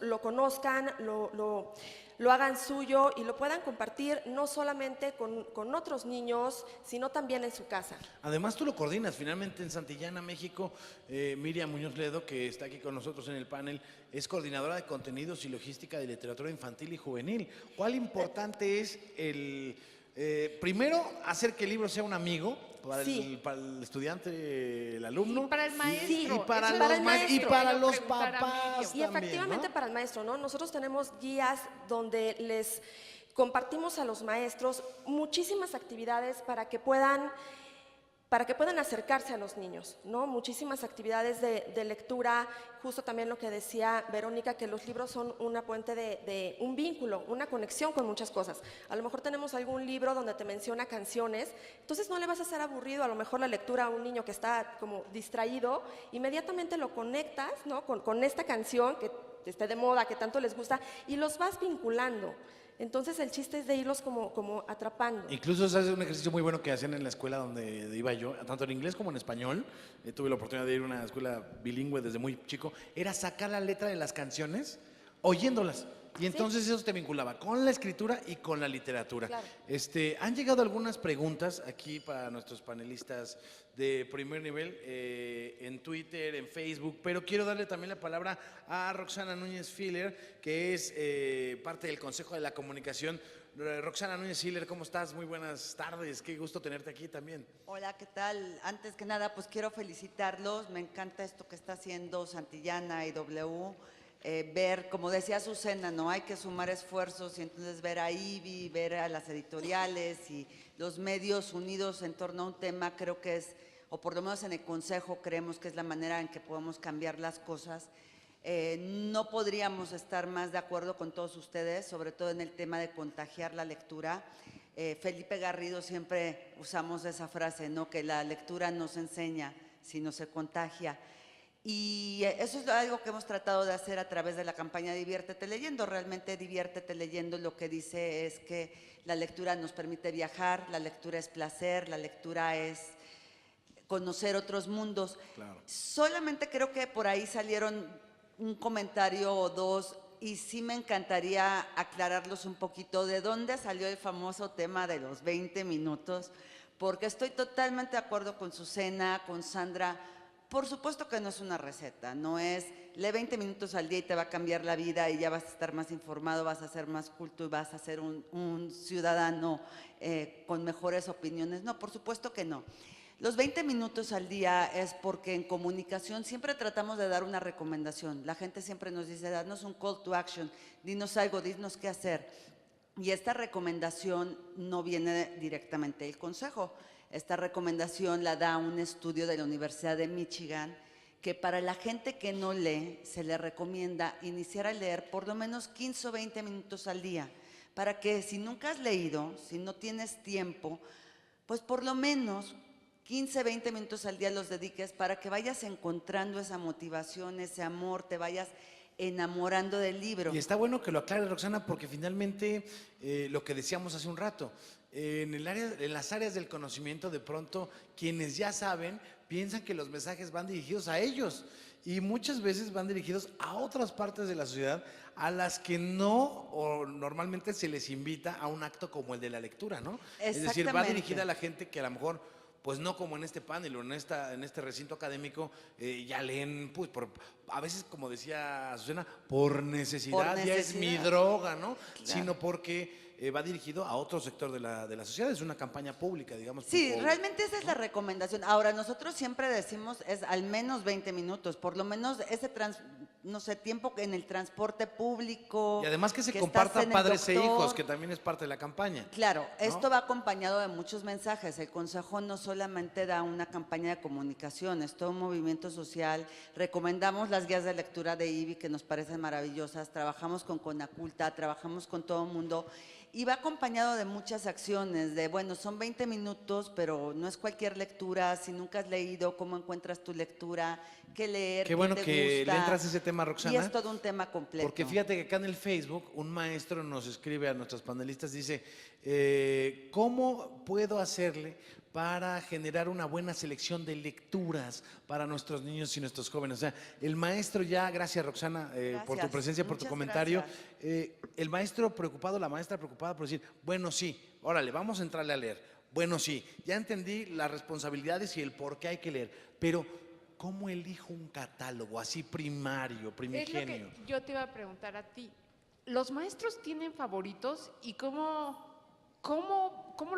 lo conozcan, lo hagan suyo y lo puedan compartir no solamente con otros niños, sino también en su casa. Además, tú lo coordinas finalmente en Santillana, México. Miriam Muñoz Ledo, que está aquí con nosotros en el panel, es coordinadora de contenidos y logística de literatura infantil y juvenil. ¿Cuál importante es primero, hacer que el libro sea un amigo para el estudiante, el alumno? Y para el maestro. Y para Eso los para el maestros, y maestro. para Quiero los preguntar a papás Y también, efectivamente ¿no? para el maestro, ¿no? Nosotros tenemos guías donde les compartimos a los maestros muchísimas actividades para que puedan acercarse a los niños, ¿no? Muchísimas actividades de lectura, justo también lo que decía Verónica, que los libros son una puente de un vínculo, una conexión con muchas cosas. A lo mejor tenemos algún libro donde te menciona canciones, entonces no le vas a hacer aburrido a lo mejor la lectura a un niño que está como distraído, inmediatamente lo conectas, ¿no? con esta canción que esté de moda, que tanto les gusta, y los vas vinculando. Entonces el chiste es de irlos como atrapando. Incluso es un ejercicio muy bueno que hacían en la escuela donde iba yo, tanto en inglés como en español. Tuve la oportunidad de ir a una escuela bilingüe desde muy chico. Era sacar la letra de las canciones oyéndolas. Y entonces eso te vinculaba con la escritura y con la literatura. Claro. Han llegado algunas preguntas aquí para nuestros panelistas de primer nivel en Twitter, en Facebook, pero quiero darle también la palabra a Roxana Núñez Filler, que es parte del Consejo de la Comunicación. Roxana Núñez Filler, ¿cómo estás? Muy buenas tardes, qué gusto tenerte aquí también. Hola, ¿qué tal? Antes que nada, pues quiero felicitarlos. Me encanta esto que está haciendo Santillana y W. Ver, como decía Azucena, ¿no? Hay que sumar esfuerzos y entonces ver a IBI, ver a las editoriales y los medios unidos en torno a un tema, creo que es, o por lo menos en el Consejo creemos que es la manera en que podemos cambiar las cosas. No podríamos estar más de acuerdo con todos ustedes, sobre todo en el tema de contagiar la lectura. Felipe Garrido siempre usamos esa frase, ¿no? Que la lectura no se enseña, sino se contagia. Y eso es algo que hemos tratado de hacer a través de la campaña Diviértete Leyendo. Realmente Diviértete Leyendo lo que dice es que la lectura nos permite viajar, la lectura es placer, la lectura es conocer otros mundos. Claro. Solamente creo que por ahí salieron un comentario o dos y sí me encantaría aclararlos un poquito de dónde salió el famoso tema de los 20 minutos, porque estoy totalmente de acuerdo con Susana, con Sandra. Por supuesto que no es una receta, no es lee 20 minutos al día y te va a cambiar la vida y ya vas a estar más informado, vas a ser más culto y vas a ser un ciudadano con mejores opiniones. No, por supuesto que no. Los 20 minutos al día es porque en comunicación siempre tratamos de dar una recomendación. La gente siempre nos dice, danos un call to action, dinos algo, dinos qué hacer. Y esta recomendación no viene directamente del Consejo. Esta recomendación la da un estudio de la Universidad de Michigan, que para la gente que no lee, se le recomienda iniciar a leer por lo menos 15 o 20 minutos al día, para que si nunca has leído, si no tienes tiempo, pues por lo menos 15, 20 minutos al día los dediques para que vayas encontrando esa motivación, ese amor, te vayas enamorando del libro. Y está bueno que lo aclare, Roxana, porque finalmente lo que decíamos hace un rato, en las áreas del conocimiento, de pronto quienes ya saben piensan que los mensajes van dirigidos a ellos y muchas veces van dirigidos a otras partes de la sociedad a las que no o normalmente se les invita a un acto como el de la lectura, ¿no? Es decir, va Exactamente. dirigida a la gente que a lo mejor, pues no como en este panel o en este recinto académico, ya leen, pues a veces, como decía Susana, por necesidad, ya es mi droga, ¿no? Claro. Sino porque va dirigido a otro sector de la sociedad, es una campaña pública, digamos. Sí, tipo, realmente esa es la recomendación. Ahora, nosotros siempre decimos es al menos 20 minutos, por lo menos ese no sé, tiempo en el transporte público. Y además que se estás comparta en el padres e doctor. hijos, que también es parte de la campaña. Claro, esto va acompañado de muchos mensajes. El Consejo no solamente da una campaña de comunicación, es todo un movimiento social. Recomendamos las guías de lectura de IBI, que nos parecen maravillosas. Trabajamos con Conaculta, trabajamos con todo el mundo. Y va acompañado de muchas acciones, de, bueno, son 20 minutos, pero no es cualquier lectura. Si nunca has leído, ¿cómo encuentras tu lectura? ¿Qué leer? Qué bueno te que gusta? le entras a ese tema, Roxana. Y es todo un tema completo. Porque fíjate que acá en el Facebook un maestro nos escribe a nuestros panelistas, dice, ¿cómo puedo hacerle para generar una buena selección de lecturas para nuestros niños y nuestros jóvenes? O sea, el maestro ya, gracias Roxana por tu Gracias, presencia, por tu muchas comentario, gracias. el maestro preocupado, la maestra preocupada por decir, bueno, sí, órale, vamos a entrarle a leer. Bueno, sí, ya entendí las responsabilidades y el por qué hay que leer, pero ¿cómo elijo un catálogo así primario, Es lo primigenio? que yo te iba a preguntar a ti. ¿Los maestros tienen favoritos y cómo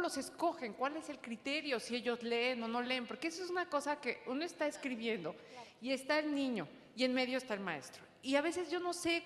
los escogen? ¿Cuál es el criterio si ellos leen o no leen? Porque eso es una cosa que uno está escribiendo y está el niño y en medio está el maestro. Y a veces yo no sé,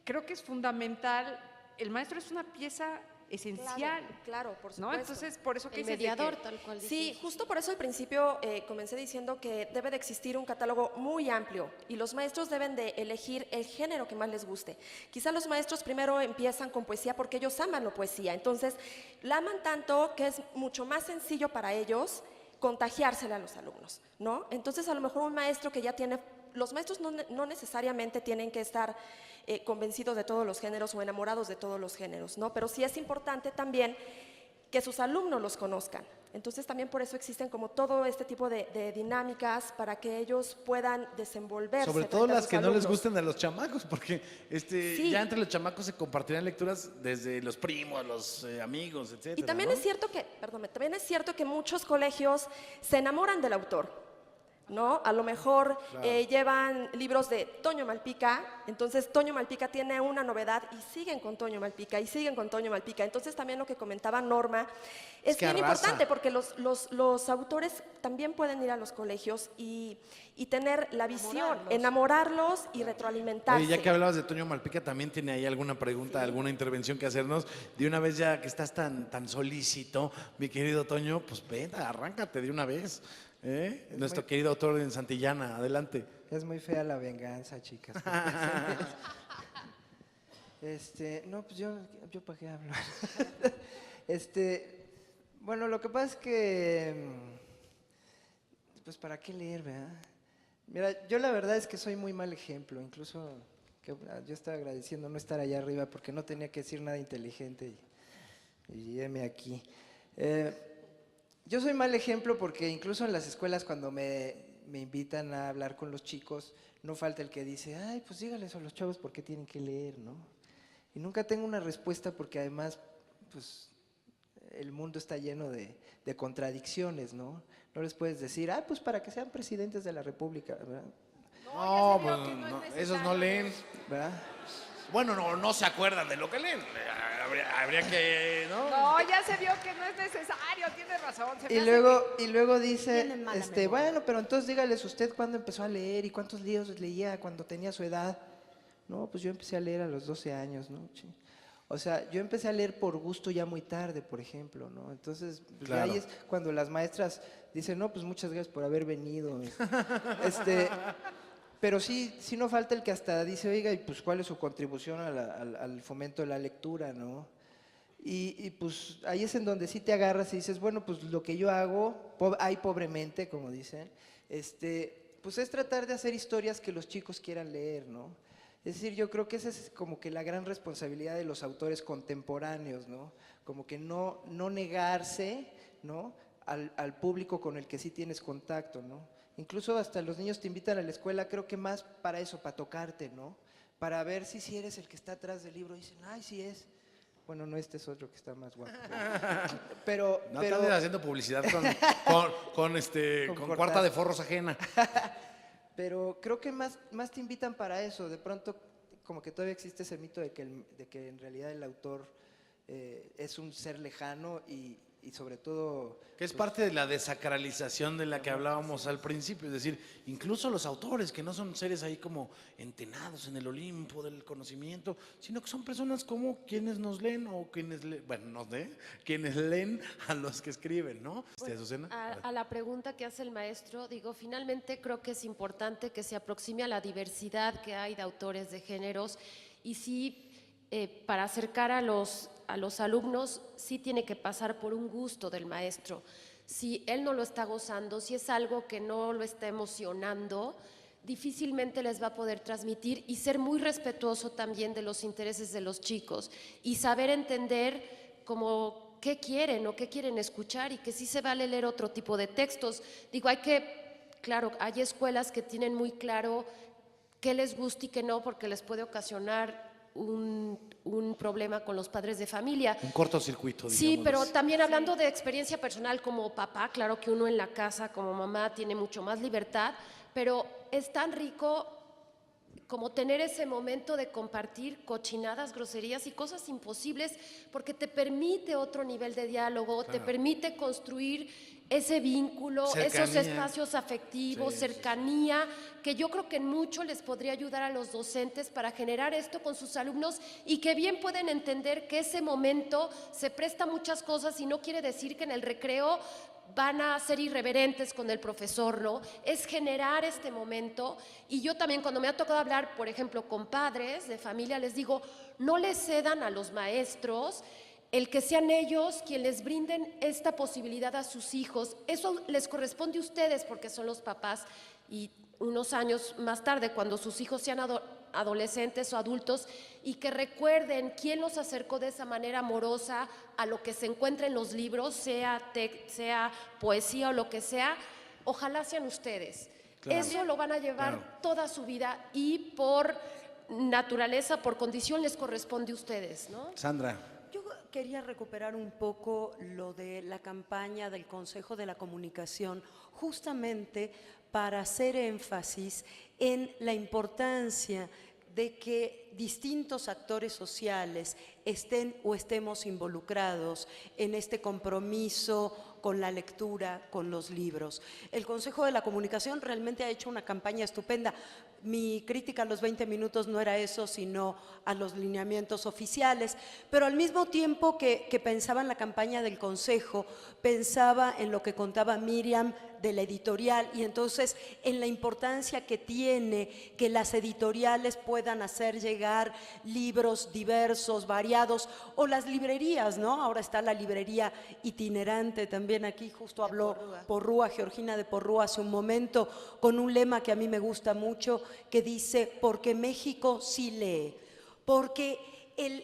creo que es fundamental, el maestro es una pieza esencial, Claro, por supuesto. ¿no? Entonces, por eso que El dices de que- mediador, tal cual. Sí, dijiste. justo por eso al principio comencé diciendo que debe de existir un catálogo muy amplio y los maestros deben de elegir el género que más les guste. Quizá los maestros primero empiezan con poesía porque ellos aman la poesía, entonces la aman tanto que es mucho más sencillo para ellos contagiársela a los alumnos, ¿no? Entonces a lo mejor un maestro que ya tiene, los maestros no necesariamente tienen que estar convencidos de todos los géneros o enamorados de todos los géneros, ¿no? Pero sí es importante también que sus alumnos los conozcan. Entonces también por eso existen como todo este tipo de dinámicas para que ellos puedan desenvolverse. Sobre todo frente a las sus que no les alumnos. gusten a los chamacos, porque Sí. ya entre los chamacos se compartirán lecturas desde los primos, los amigos, etcétera. Y también ¿no? es cierto que, perdón, también es cierto que muchos colegios se enamoran del autor, ¿no? A lo mejor llevan libros de Toño Malpica, entonces Toño Malpica tiene una novedad y siguen con Toño Malpica y siguen con Toño Malpica. Entonces también lo que comentaba Norma es que bien arrasa. importante porque los autores también pueden ir a los colegios y tener la visión, enamorarlos y retroalimentarse. Oye, ya que hablabas de Toño Malpica, también tiene ahí alguna pregunta, alguna intervención que hacernos. De una vez ya que estás tan solícito, mi querido Toño, pues ven, arráncate de una vez. Nuestro querido autor en Santillana, adelante. Es muy fea la venganza, chicas. No, pues yo para qué hablo. Bueno, lo que pasa es que, pues para qué leer, ¿verdad? Mira, yo la verdad es que soy muy mal ejemplo, incluso que yo estaba agradeciendo no estar allá arriba porque no tenía que decir nada inteligente y heme aquí. Yo soy mal ejemplo porque incluso en las escuelas cuando me invitan a hablar con los chicos, no falta el que dice, ay, pues dígales a los chavos por qué tienen que leer, ¿no? Y nunca tengo una respuesta porque además, pues, el mundo está lleno de contradicciones, ¿no? No les puedes decir, ah, pues para que sean presidentes de la República, ¿verdad? No, pues no, esos no leen. ¿Verdad? Bueno, no se acuerdan de lo que leen. Habría que, ¿no? No, ya se vio que no es necesario, tiene razón. se me Y hace luego dice, Tienen mala memoria. bueno, pero entonces dígales usted cuándo empezó a leer y cuántos libros leía cuando tenía su edad. No, pues yo empecé a leer a los 12 años, ¿no? Sí. O sea, yo empecé a leer por gusto ya muy tarde, por ejemplo, ¿no? Entonces, pues, Claro. ahí es cuando las maestras dicen, no, pues muchas gracias por haber venido. Pero sí no falta el que hasta dice, oiga, y pues cuál es su contribución al fomento de la lectura, ¿no? Y pues ahí es en donde sí te agarras y dices, bueno, pues lo que yo hago, ay pobremente, como dicen, pues es tratar de hacer historias que los chicos quieran leer, ¿no? Es decir, yo creo que esa es como que la gran responsabilidad de los autores contemporáneos, ¿no? Como que no negarse, ¿no? Al público con el que sí tienes contacto, ¿no? Incluso hasta los niños te invitan a la escuela, creo que más para eso, para tocarte, ¿no? Para ver si eres el que está atrás del libro. Y dicen, ay, sí es. Bueno, no, este es otro que está más guapo. Pero No están haciendo publicidad con Cortázar. cuarta de forros ajena. Pero creo que más te invitan para eso. De pronto, como que todavía existe ese mito de que en realidad el autor es un ser lejano y y sobre todo... Que es parte de la desacralización de la que hablábamos al principio, es decir, incluso los autores, que no son seres ahí como entenados en el Olimpo del conocimiento, sino que son personas como quienes nos leen o quienes quienes leen a los que escriben, ¿no? Azucena. A la pregunta que hace el maestro, digo, finalmente creo que es importante que se aproxime a la diversidad que hay de autores de géneros y sí, para acercar a los alumnos, sí tiene que pasar por un gusto del maestro. Si él no lo está gozando, si es algo que no lo está emocionando, difícilmente les va a poder transmitir y ser muy respetuoso también de los intereses de los chicos y saber entender como qué quieren o qué quieren escuchar y que sí se vale leer otro tipo de textos. Digo, claro, hay escuelas que tienen muy claro qué les gusta y qué no, porque les puede ocasionar un problema con los padres de familia. Un cortocircuito, digamos. Sí, pero también hablando de experiencia personal como papá, claro que uno en la casa como mamá tiene mucho más libertad, pero es tan rico como tener ese momento de compartir cochinadas, groserías y cosas imposibles, porque te permite otro nivel de diálogo, te permite construir ese vínculo, cercanía. esos espacios afectivos, Sí, cercanía, que yo creo que en mucho les podría ayudar a los docentes para generar esto con sus alumnos y que bien pueden entender que ese momento se presta a muchas cosas y no quiere decir que en el recreo van a ser irreverentes con el profesor, ¿no? Es generar este momento y yo también cuando me ha tocado hablar, por ejemplo, con padres de familia, les digo, no les cedan a los maestros el que sean ellos quienes les brinden esta posibilidad a sus hijos. Eso les corresponde a ustedes porque son los papás y unos años más tarde, cuando sus hijos sean adolescentes o adultos y que recuerden quién los acercó de esa manera amorosa a lo que se encuentra en los libros, sea poesía o lo que sea, ojalá sean ustedes. Claro. Eso lo van a llevar Claro. toda su vida y por naturaleza, por condición, les corresponde a ustedes, ¿no? Sandra. Yo quería recuperar un poco lo de la campaña del Consejo de la Comunicación, justamente para hacer énfasis en la importancia de que distintos actores sociales estén o estemos involucrados en este compromiso con la lectura, con los libros. El Consejo de la Comunicación realmente ha hecho una campaña estupenda. Mi crítica a los 20 minutos no era eso, sino a los lineamientos oficiales, pero al mismo tiempo que pensaba en la campaña del Consejo, pensaba en lo que contaba Miriam de la editorial y entonces en la importancia que tiene que las editoriales puedan hacer llegar libros diversos, variados, o las librerías, ¿no? Ahora está la librería itinerante también aquí, justo habló Porrúa, Georgina de Porrúa hace un momento, con un lema que a mí me gusta mucho, que dice, porque México sí lee, porque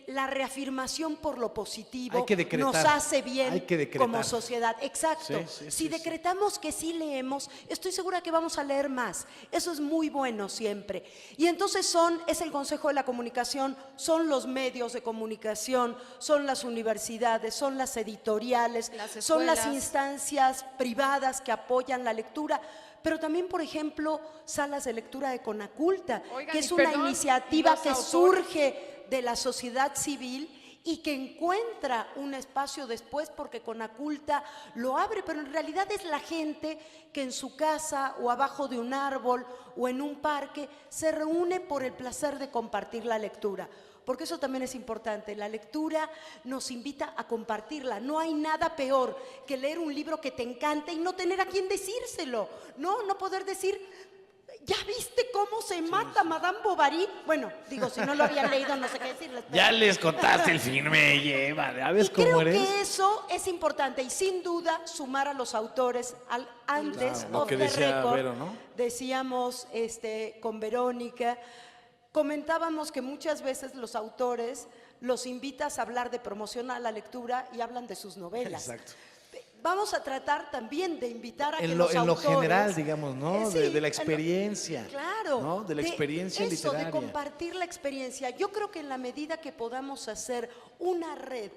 la reafirmación por lo positivo Hay que decretar, nos hace bien hay que decretar. como sociedad. Exacto. Si decretamos que sí leemos, estoy segura que vamos a leer más. Eso es muy bueno siempre. Y entonces es el Consejo de la Comunicación, son los medios de comunicación, son las universidades, son las editoriales, son las instancias privadas que apoyan la lectura. Pero también, por ejemplo, salas de lectura de Conaculta, Oigan, que es y una perdón, iniciativa los que autores. surge de la sociedad civil y que encuentra un espacio después porque Conaculta lo abre, pero en realidad es la gente que en su casa o abajo de un árbol o en un parque se reúne por el placer de compartir la lectura. Porque eso también es importante, la lectura nos invita a compartirla. No hay nada peor que leer un libro que te encante y no tener a quién decírselo, no poder decir, ¿ya viste cómo se mata Madame Bovary? Bueno, digo, si no lo habían leído, no sé qué decirles. Pero Ya les contaste el fin, me lleva. ¿Sabes y cómo creo eres? que eso es importante y sin duda sumar a los autores antes Claro, lo off que the decía record, Vero, ¿no? decíamos con Verónica, comentábamos que muchas veces los autores los invitas a hablar de promocionar la lectura y hablan de sus novelas. Exacto. Vamos a tratar también de invitar a que En los lo autores, general, digamos, ¿no? Sí, de la experiencia. Claro. ¿no? De la experiencia eso, literaria. de compartir la experiencia. Yo creo que en la medida que podamos hacer una red,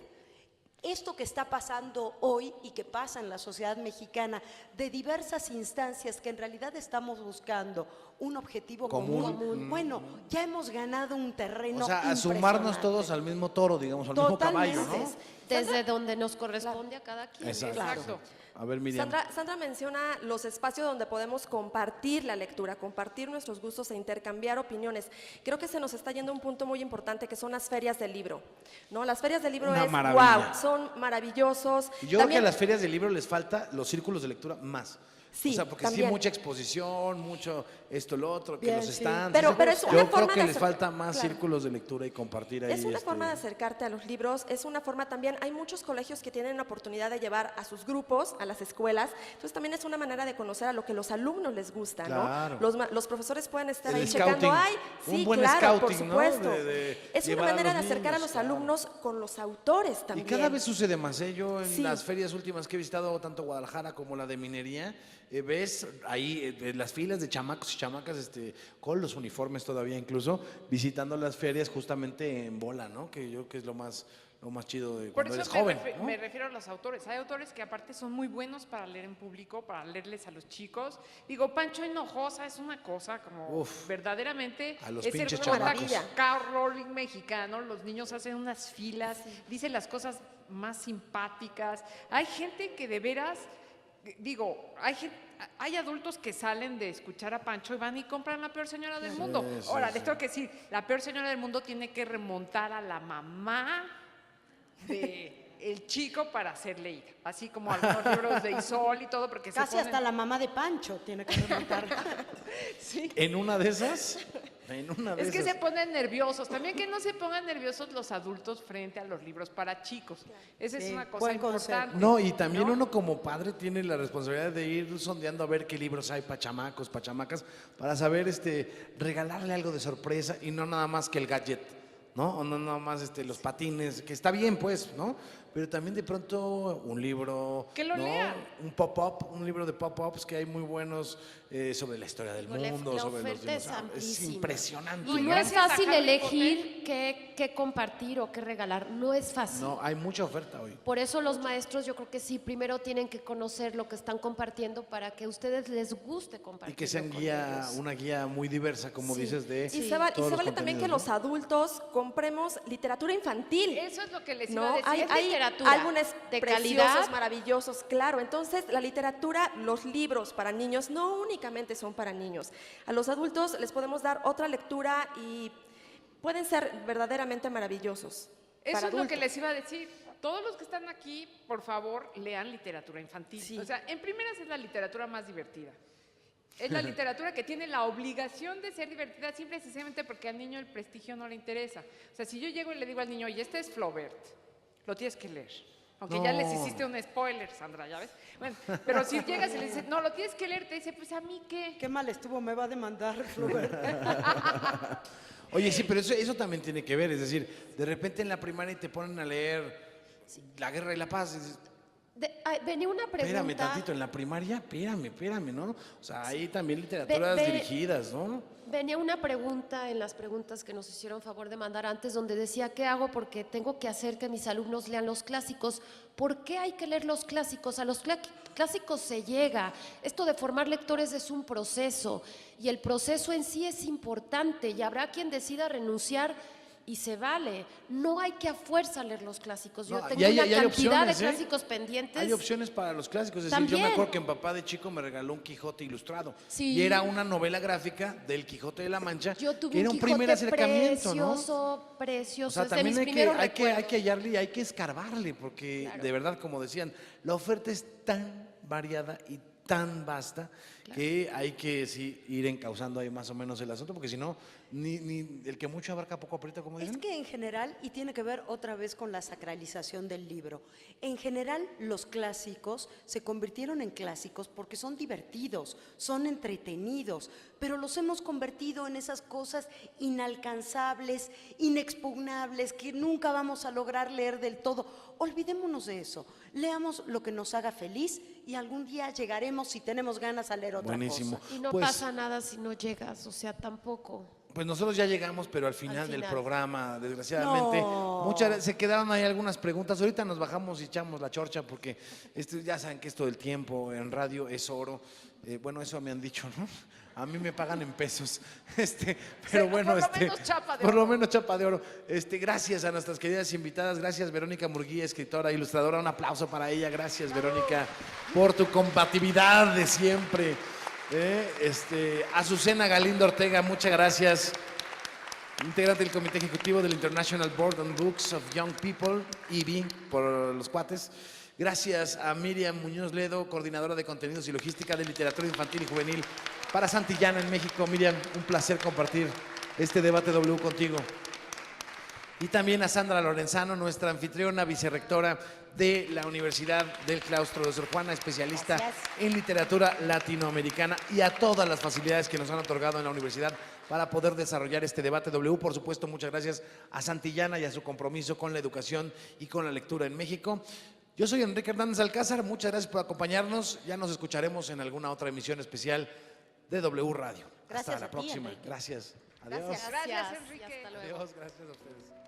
esto que está pasando hoy y que pasa en la sociedad mexicana, de diversas instancias que en realidad estamos buscando un objetivo Común. común. Bueno, ya hemos ganado un terreno O sea, a sumarnos impresionante. todos al mismo toro, digamos, al mismo caballo, ¿no? Totalmente. Desde donde nos corresponde a cada quien. Exacto. A ver, Miriam. Sandra menciona los espacios donde podemos compartir la lectura, compartir nuestros gustos e intercambiar opiniones. Creo que se nos está yendo un punto muy importante que son las ferias del libro, ¿no? Las ferias del libro Una es maravilla. wow, son maravillosos. Y yo creo que a las ferias de libro les falta los círculos de lectura más. Sí, o sea, porque también. sí, mucha exposición, mucho esto, lo otro, que Bien, los sí. están. Pero es una yo creo forma que de les acer- falta más claro. círculos de lectura y compartir ahí. Es una forma de acercarte a los libros, es una forma también, hay muchos colegios que tienen la oportunidad de llevar a sus grupos, a las escuelas, entonces también es una manera de conocer a lo que los alumnos les gusta, Claro. ¿no? Los profesores pueden estar El ahí scouting, checando, ay, un sí, buen claro, por scouting, ¿no? supuesto. De Es una llevar a manera de los acercar a niños, los claro. alumnos con los autores Y también. cada vez sucede más, ¿eh? Yo en Sí. las ferias últimas que he visitado, tanto Guadalajara como la de minería, ves ahí las filas de chamacos y chamacas con los uniformes todavía incluso, visitando las ferias justamente en bola, ¿no? Que yo creo que es lo más chido de Por cuando eso eres joven. ¿no? me refiero a los autores. Hay autores que aparte son muy buenos para leer en público, para leerles a los chicos. Digo, Pancho Hinojosa es una cosa como Uf. verdaderamente A los es el pinches cuentacuentos chamacos. Carl Rowling mexicano. Los niños hacen unas filas, dicen las cosas más simpáticas. Hay gente que de veras, digo, hay adultos que salen de escuchar a Pancho y van y compran La Peor Señora del Mundo. sí, Ahora, sí. les tengo que decir, La Peor Señora del Mundo tiene que remontar a la mamá de el chico para ser leída, así como algunos libros de Isol y todo, porque Casi se ponen... hasta la mamá de Pancho tiene que remontar. Sí. En una de esas, en una de Es que esas. se ponen nerviosos. También que no se pongan nerviosos los adultos frente a los libros para chicos. Esa es Sí, una cosa buen consejo. importante. No, y también ¿no? uno como padre tiene la responsabilidad de ir sondeando a ver qué libros hay para chamacos, para chamacas, para saber regalarle algo de sorpresa y no nada más que el gadget, ¿no? O no nada más los patines, que está bien pues, ¿no? Pero también de pronto un libro, Que lo ¿no? lean. Un pop-up, un libro de pop-ups que hay muy buenos sobre la historia del Híjole, mundo, la sobre los oferta es dinosaurios. Es amplísima. impresionante. Y no ¿no? es Gracias a fácil Harry elegir qué compartir o qué regalar. No es fácil. No, hay mucha oferta hoy. Por eso los maestros yo creo que sí, primero tienen que conocer lo que están compartiendo para que a ustedes les guste compartir. Y que sean una guía muy diversa, como Sí. dices, de Y se vale todos los también que contenidos, los adultos compremos literatura infantil. Eso es lo que les iba a ¿No? decir. Hay literatura álbumes de preciosos, calidad. maravillosos, claro. Entonces, la literatura, los libros para niños no únicamente son para niños. A los adultos les podemos dar otra lectura y pueden ser verdaderamente maravillosos. Eso para es lo que adultos. les iba a decir. Todos los que están aquí, por favor, lean literatura infantil. Sí. O sea, en primeras es la literatura más divertida. Es la literatura que tiene la obligación de ser divertida, simple y sencillamente porque al niño el prestigio no le interesa. O sea, si yo llego y le digo al niño, oye, este es Flaubert, lo tienes que leer. Aunque ya les No. hiciste un spoiler, Sandra, ¿ya ves? Bueno, pero si llegas y le dices, no, lo tienes que leer, te dice, pues a mí qué. Qué mal estuvo, me va a demandar Flaubert. Oye, sí, pero eso también tiene que ver. Es decir, de repente en la primaria te ponen a leer La Guerra y la Paz. Y dices, Venía una pregunta. espérame tantito, en la primaria, espérame, ¿no? O sea, hay también literaturas dirigidas, ¿no? Venía una pregunta en las preguntas que nos hicieron favor de mandar antes, donde decía, ¿qué hago? Porque tengo que hacer que mis alumnos lean los clásicos. ¿Por qué hay que leer los clásicos? A los clásicos se llega. Esto de formar lectores es un proceso y el proceso en sí es importante y habrá quien decida renunciar y se vale. No hay que a fuerza leer los clásicos. Yo No, tengo y hay una cantidad opciones, de clásicos pendientes. Hay opciones para los clásicos. Es decir, yo me También. acuerdo que mi papá de chico me regaló un Quijote ilustrado. Sí. Y era una novela gráfica del Quijote de la Mancha. Yo tuve que era un un primer Quijote acercamiento, ¿no? precioso, precioso. O sea, es de también mis hay que, primeros hay, que, hay recuerdos. que hallarle y hay que escarbarle, porque de verdad, como decían, la oferta es tan variada y tan vasta que hay que sí, ir encauzando ahí más o menos el asunto, porque si no, ni el que mucho abarca poco aprieta, como Es dicen. que en general, y tiene que ver otra vez con la sacralización del libro, en general los clásicos se convirtieron en clásicos porque son divertidos, son entretenidos, pero los hemos convertido en esas cosas inalcanzables, inexpugnables, que nunca vamos a lograr leer del todo. Olvidémonos de eso, leamos lo que nos haga feliz y algún día llegaremos, si tenemos ganas, a leer otra Buenísimo. cosa. Y no Pues- pasa nada si no llegas, o sea, tampoco. Pues nosotros ya llegamos, pero al final del final. programa, desgraciadamente. No. Se quedaron ahí algunas preguntas. Ahorita nos bajamos y echamos la chorcha porque ya saben que esto del tiempo en radio es oro. Bueno, eso me han dicho, ¿no? A mí me pagan en pesos. Pero Sí, bueno, por lo menos chapa de por lo oro. menos chapa de oro. Gracias a nuestras queridas invitadas. Gracias, Verónica Murguía, escritora, ilustradora. Un aplauso para ella. Gracias, Verónica, por tu compatibilidad de siempre. Azucena Galindo Ortega, muchas gracias. Integrante del Comité Ejecutivo del International Board on Books of Young People, IBI, por los cuates. Gracias a Miriam Muñoz Ledo, coordinadora de contenidos y logística de literatura infantil y juvenil para Santillana en México. Miriam, un placer compartir este debate W contigo. Y también a Sandra Lorenzano, nuestra anfitriona, vicerrectora de la Universidad del Claustro de Sor Juana, especialista en literatura latinoamericana, y a todas las facilidades que nos han otorgado en la universidad para poder desarrollar este debate W. Por supuesto, muchas gracias a Santillana y a su compromiso con la educación y con la lectura en México. Yo soy Enrique Hernández Alcázar, muchas gracias por acompañarnos. Ya nos escucharemos en alguna otra emisión especial de W Radio. Gracias Hasta la a ti, próxima. Enrique. Gracias. Adiós. Gracias, Enrique. Y hasta luego. Adiós, gracias a ustedes.